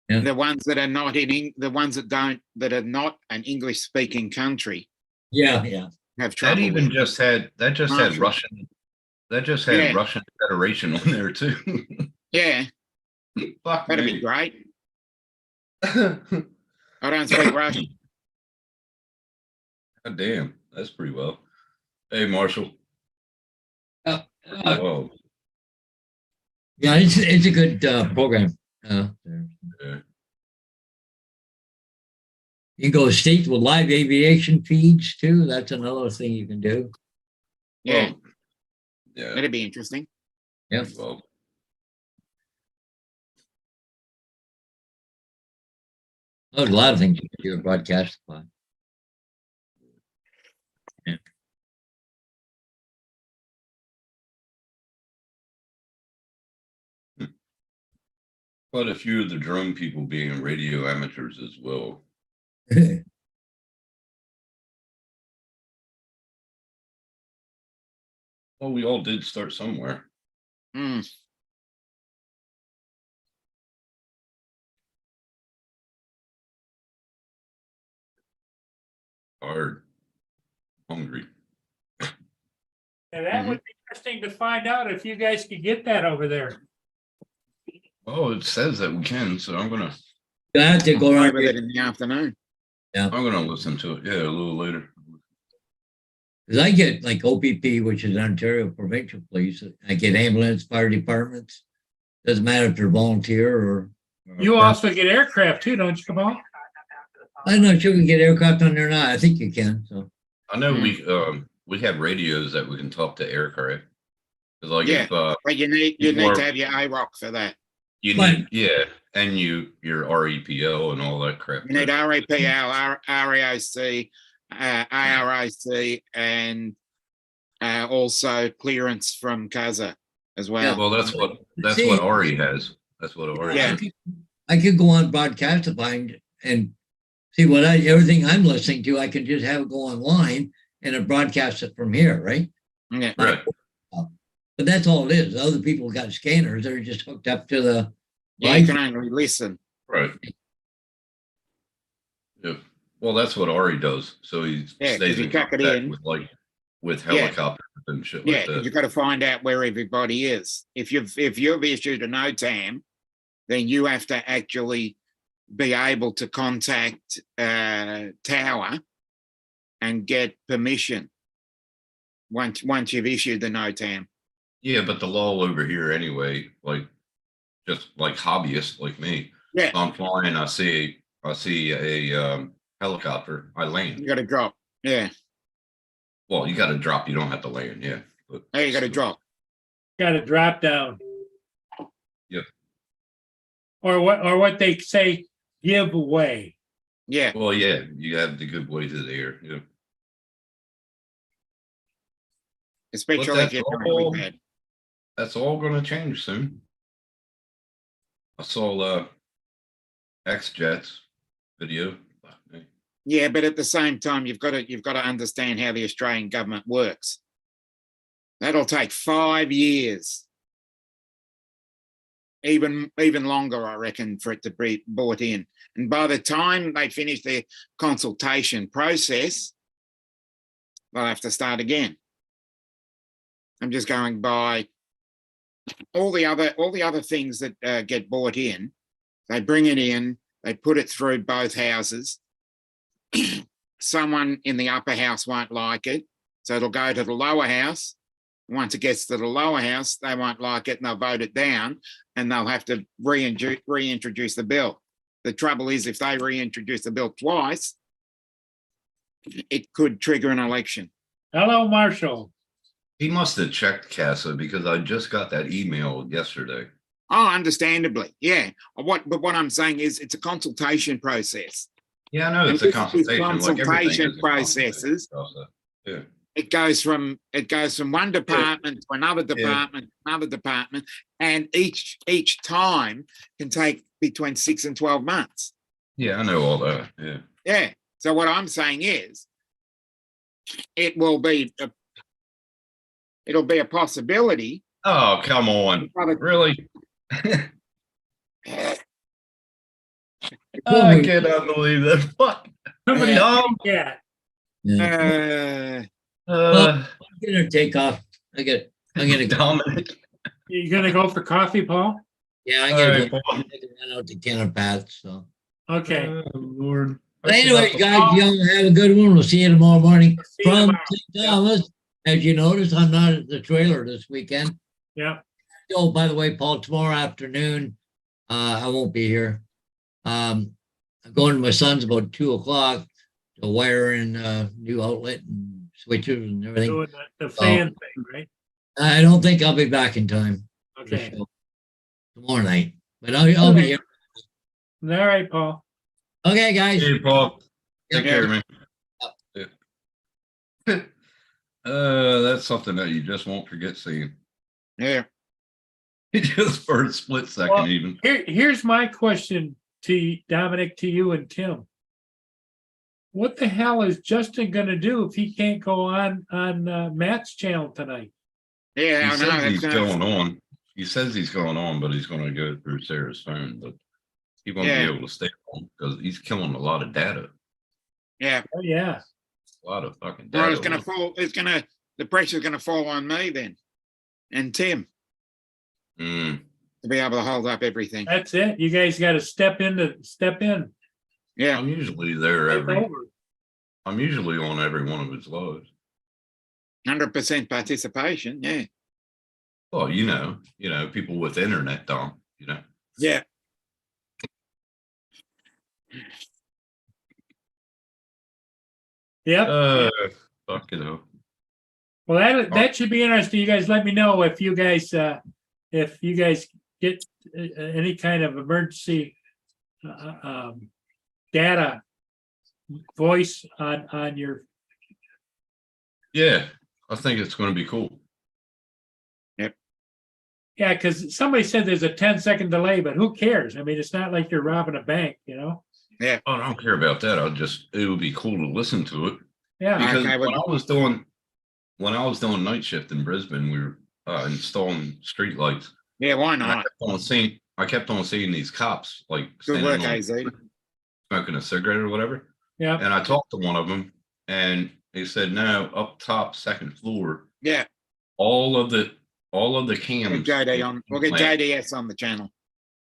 Yeah. the ones that are not the ones that are not an English speaking country Yeah. have That trouble. even with. just had Marshall. Russian. That just had Yeah. Russian Federation on there too. Yeah, Fuck that'd be me. great. I don't speak Russian. God damn, that's pretty well. Hey, Marshall. Yeah, Oh, it's a good program. yeah. You can go states with live aviation feeds too. That's another thing you can do. Yeah, Well, yeah. that'd be interesting. Yeah. Well, There's a lot of things you can do a broadcast on. quite a few of the drone people being radio amateurs as well. Well, we all did start somewhere. Hmm. Hard. Hungry. And that would be interesting to find out if you guys could get that over there. Oh, it says that we can, so I'm gonna You have to go Play around. with it in the afternoon. listen to it. Yeah, a little later. Because I get like OPP, which is Ontario Provincial Police. I get ambulance, fire departments. Doesn't matter if they're volunteer or. You also get aircraft too, don't you, Kamal? I'm not sure we can get aircraft on there or not. I think you can. So I know we have radios that we can talk to aircraft. 'Cause like Yeah. if But you need Before- to have your AROC for that. you But- need and your REPL and all that crap. You need REPL, REOC, ARAC, and also clearance from CASA as well. Well, that's what See- Ari has. That's what Ari Yeah. has. I could go on Broadcastify and See, everything I'm listening to, I can just have it go online and it broadcasts it from here, right? Yeah. Right. But that's all it is. Other people got scanners. They're just hooked up to the. Yeah, you can only listen. Right. Yeah. Well, that's what Ari does. So he Yeah, 'cause stays you in chuck it contact in. with Yeah. helicopters and shit Yeah, like 'cause that. you've got to find out where everybody is. If you've issued a NOTAM, then you have to actually be able to contact Tower and get permission once you've issued the NOTAM. Yeah, but the law over here anyway, like just like hobbyists like me. Yeah. If I'm flying, I see a helicopter, I land. You got to drop. Yeah, Well, you got to drop. You don't have to land. Yeah. But you got to drop. Got to drop down. Yeah. Or what they say, give way. Yeah, Well, yeah, you have the good way to the air. Yeah. especially if that's you're doing all- really bad. That's all going to change soon. I saw X-Jets video. Yeah, but at the same time, you've got to understand how the Australian government works. That'll take 5 years, even longer, I reckon, for it to be brought in. And by the time they finish their consultation process, they'll have to start again. I'm just going by all the other things that get bought in. They bring it in, they put it through both houses. Someone in the upper house won't like it, so it'll go to the lower house. Once it gets to the lower house, they won't like it and they'll vote it down and they'll have to reintroduce the bill. The trouble is, if they reintroduce the bill twice, it could trigger an election. Hello, Marshall. He must have checked CASA because I just got that email yesterday. Oh, understandably, yeah. But what I'm saying is, it's a consultation process. Yeah, I know it's And a consultation. Like everything consultation is a processes. consultation process. Yeah. It goes from one department to another department, another department, and each time can take between 6 and 12 months. Yeah, I know all that. Yeah. Yeah. So what I'm saying is, it'll be a possibility. Oh, come on. Really? I cannot believe that. What? Somebody, Dumb. yeah. Yeah. Uh, I'm gonna take off. I'm gonna go. Dominic. You gonna go for coffee, Paul? Yeah, I'm All gonna right, go. Paul. I'm gonna run out to Kenneth so. Okay. Oh, Lord. But anyway, guys, you have a good one. We'll see you tomorrow morning See you from tomorrow. St. Thomas. As you notice, I'm not at the trailer this weekend. Yeah. Oh, by the way, Paul, tomorrow afternoon, I won't be here. I'm going to my son's about 2:00 to wire in new outlet and switches and everything. Doing the fan thing, right? I don't think I'll be back in time for the Okay. show tomorrow night, but I'll be Okay. here. All right, Paul. Okay, guys. Hey, Paul. Take Yeah. care, man. Yeah. That's something that you just won't forget seeing. yeah. Just for a split second, Well, even. Here's my question to Dominic, to you and Tim. What the hell is Justin gonna do if he can't go on Matt's channel tonight? Yeah, He I know. says That's he's gonna- going on. He says he's going on, but he's going to go through Sarah's phone. But he won't Yeah. be able to stay on because he's killing a lot of data. Yeah. Oh, yeah. A lot of fucking Well, data. the pressure's gonna fall on me then, and Tim, Mm. to be able to hold up everything. That's it. You guys gotta step in. Yeah. I'm usually there Take every. over. I'm usually on every one of his loads. 100% participation. Yeah. Well, you know, people with internet don't. Yeah. Yep. Fuck it up. Well, that should be interesting. You guys let me know if you guys get any kind of emergency data voice on your. Yeah, I think it's going to be cool. Yeah, because somebody said there's a 10-second delay, but who cares? I mean, it's not like you're robbing a bank, you know? Yeah. Oh, I don't care about that. It would be cool to listen to it. Yeah, Because Okay, well- when I was doing night shift in Brisbane, we were installing street lights. Yeah, why And not? I kept on seeing these cops like Good standing work, on AZ. smoking a cigarette or whatever. yeah. And I talked to one of them, and he said, "No, up top, second floor, Yeah, all of the get cams, JD on. We'll get Queensland, JDS on the channel.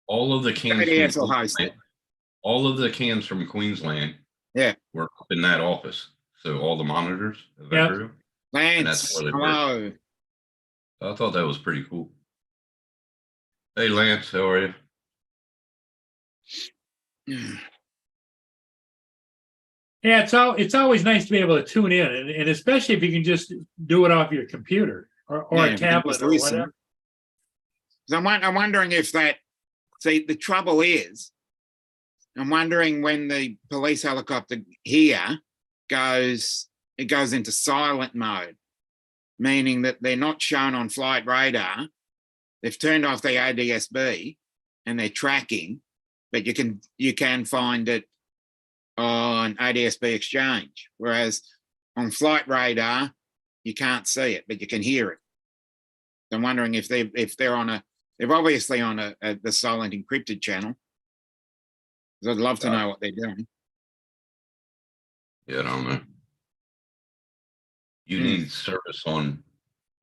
all of the cams, JDS from will host it. Queensland- all of the cams from Queensland, Yeah. were up in that office. So all the monitors of Yep. everywhere. Lance, that's where they were. hello. I thought that was pretty cool. Hey, Lance, how are you? Yeah, it's always nice to be able to tune in, and especially if you can just do it off your computer or Yeah, a tablet just or listen. whatever. So I'm wondering if that. See, the trouble is, I'm wondering when the police helicopter here it goes into silent mode, meaning that they're not shown on flight radar. They've turned off the ADSB and they're tracking, but you can find it on ADSB Exchange, whereas on flight radar you can't see it, but you can hear it. So I'm wondering if they're obviously on the silent encrypted channel. 'Cause I'd love to know what they're doing. Yeah, I don't know. You need service on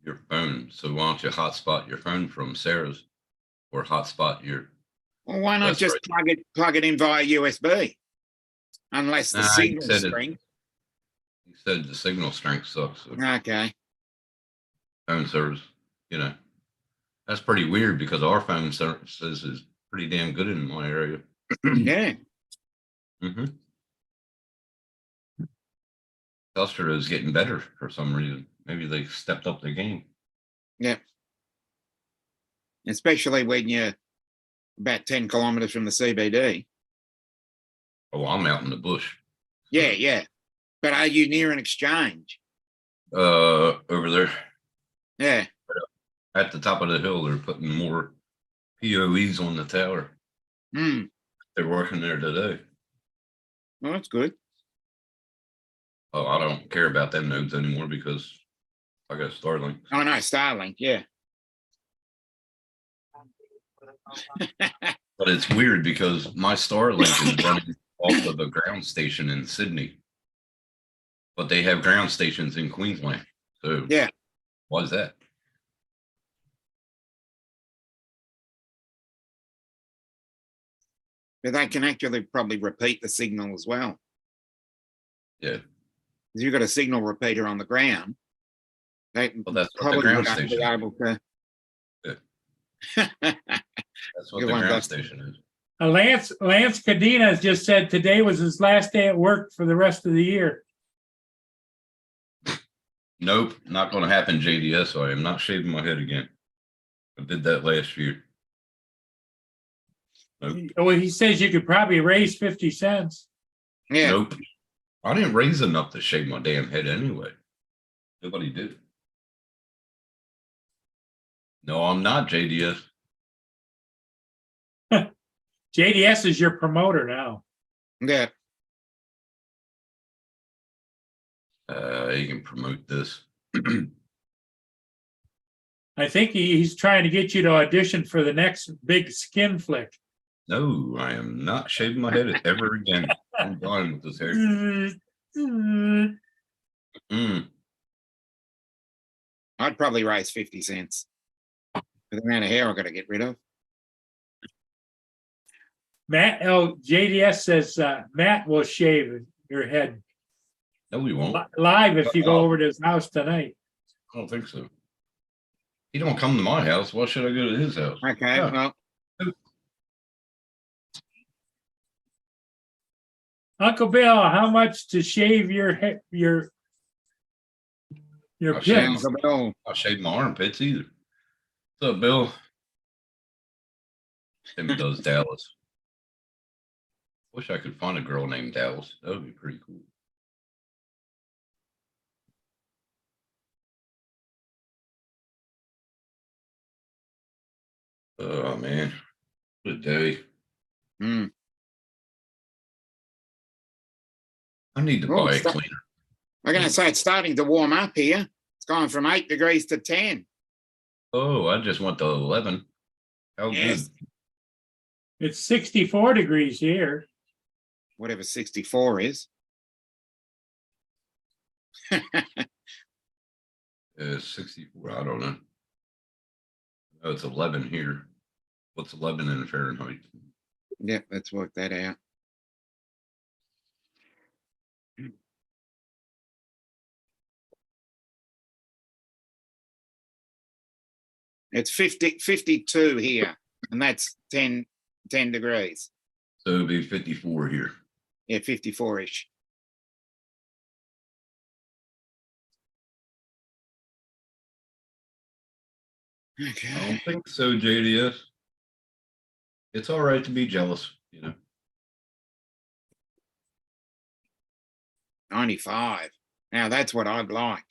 your phone, so why don't you hotspot your phone from Sarah's, or hotspot your? Well, why not That's just plug it in via USB? Unless the Nah, signal he said strength. He said the signal strength sucks. So Okay. phone service, that's pretty weird because our phone services is pretty damn good in my area. Yeah. Mm-hmm. Telstra is getting better for some reason. Maybe they stepped up their game. Yeah. Especially when you're about 10 kilometers from the CBD. Oh, I'm out in the bush. Yeah, yeah. But are you near an exchange? Over there Yeah. at the top of the hill, they're putting more POEs on the tower. Hmm. They're working there today. Well, that's good. Oh, I don't care about them nodes anymore because I got Starlink. Oh no, Starlink, yeah. But it's weird because my Starlink is running off of a ground station in Sydney. But they have ground stations in Queensland. So Yeah. why is that? But they can actually probably repeat the signal as well. Yeah. If you've got a signal repeater on the ground, they Well, that's what the probably ground would only station be is. able to. That's what Good the one, ground Dustin. station is. Lance Cadena has just said today was his last day at work for the rest of the year. Nope, not going to happen, JDS. I am not shaving my head again. I did that last year. Nope. Well, he says you could probably raise 50 cents. Yeah. Nope. I didn't raise enough to shave my damn head anyway. Nobody did. No, I'm not JDS. JDS is your promoter now. Yeah. You can promote this. I think he's trying to get you to audition for the next big skin flick. No, I am not shaving my head ever again. I'm done with this hair. I'd probably raise 50 cents for the amount of hair I got to get rid of. JDS says Matt will shave your head No, we won't. live if you go over to his house tonight. I don't think so. He don't come to my house. Why should I go to his house? Okay, Yeah. well, Uncle Bill, how much to shave your head, your I'll shave pits? I'll shave my armpits either. What's up, Bill? Him does Dallas. Wish I could find a girl named Dallas. That would be pretty cool. Oh man, what a day. Hmm. I need to Oh, buy a stop. cleaner. I'm going to say it's starting to warm up here. It's gone from 8 degrees to 10. Oh, I just went to 11. How Yes. good. It's 64 degrees here. Whatever 64 is. 64. I don't know. Oh, it's 11 here. What's 11 in Fahrenheit? Yep, let's work that out. It's 52 here, and that's 10 degrees. So it'd be 54 here. Yeah, 54-ish. I Okay. don't think so, JDS. It's all right to be jealous, you know. 95. Now that's what I'd like.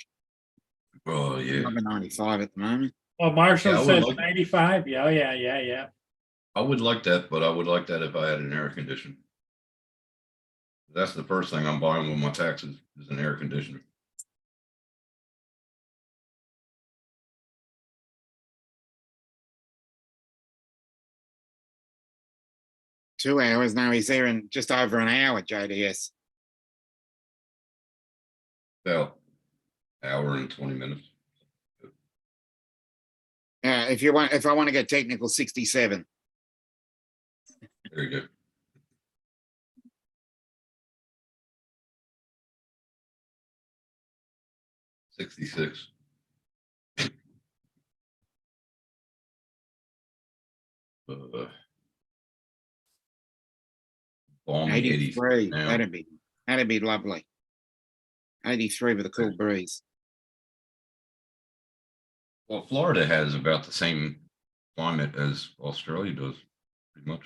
Oh yeah. I'm a 95 at the moment. Oh, Marshall Yeah, I would says like- 95. Yeah. I would like that, but I would like that if I had an air conditioner. That's the first thing I'm buying with my taxes is an air conditioner. Two hours now. He's there in just over an hour, JDS. About hour and 20 minutes. If I want to get technical, 67. There you go. $66. Balmy 83. now. That'd be lovely. 83 with a cool breeze. Well, Florida has about the same climate as Australia does, pretty much.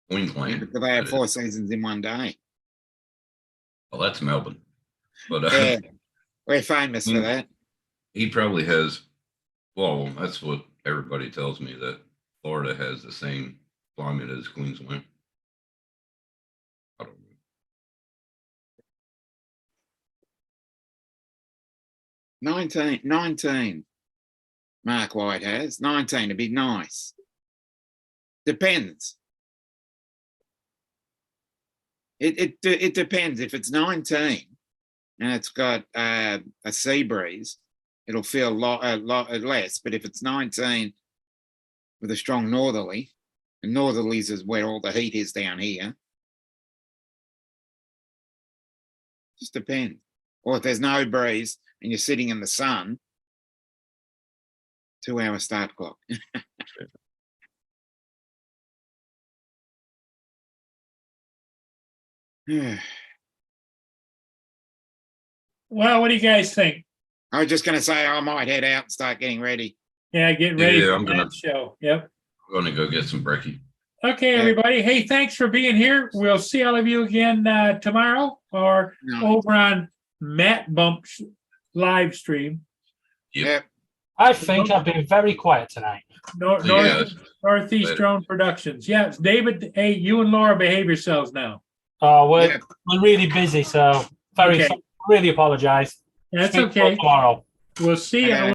Yeah, Queensland. because they have that 4 is. seasons in one day. Well, that's Melbourne. But Yeah, we're famous for Mm. that. he probably has, well, that's what everybody tells me, that Florida has the same climate as Queensland. I don't know. Nineteen. Mark White has 19 to be nice. Depends. It depends. If it's 19 and it's got a sea breeze, it'll feel a lot less. But if it's 19 with a strong northerly, and northerlies is where all the heat is down here. Just depends. Or if there's no breeze and you're sitting in the sun, 2-hour start clock. Well, what do you guys think? I was just going to say I might head out and start getting ready. Yeah, get ready Yeah, for I'm gonna- that show. Yep. I'm gonna go get some brekkie. Okay, Yeah. everybody. Hey, thanks for being here. We'll see all of you again tomorrow or No. over on Matt Bump's live stream. Yep. I think I've been very quiet tonight. Yeah. Northeast Later. Drone Productions. Yes, David. Hey, you and Laura behave yourselves now. Oh, we're, Yeah. we're really busy, so very Okay. really apologize. That's Speak to you okay. tomorrow. We'll see you. Okay.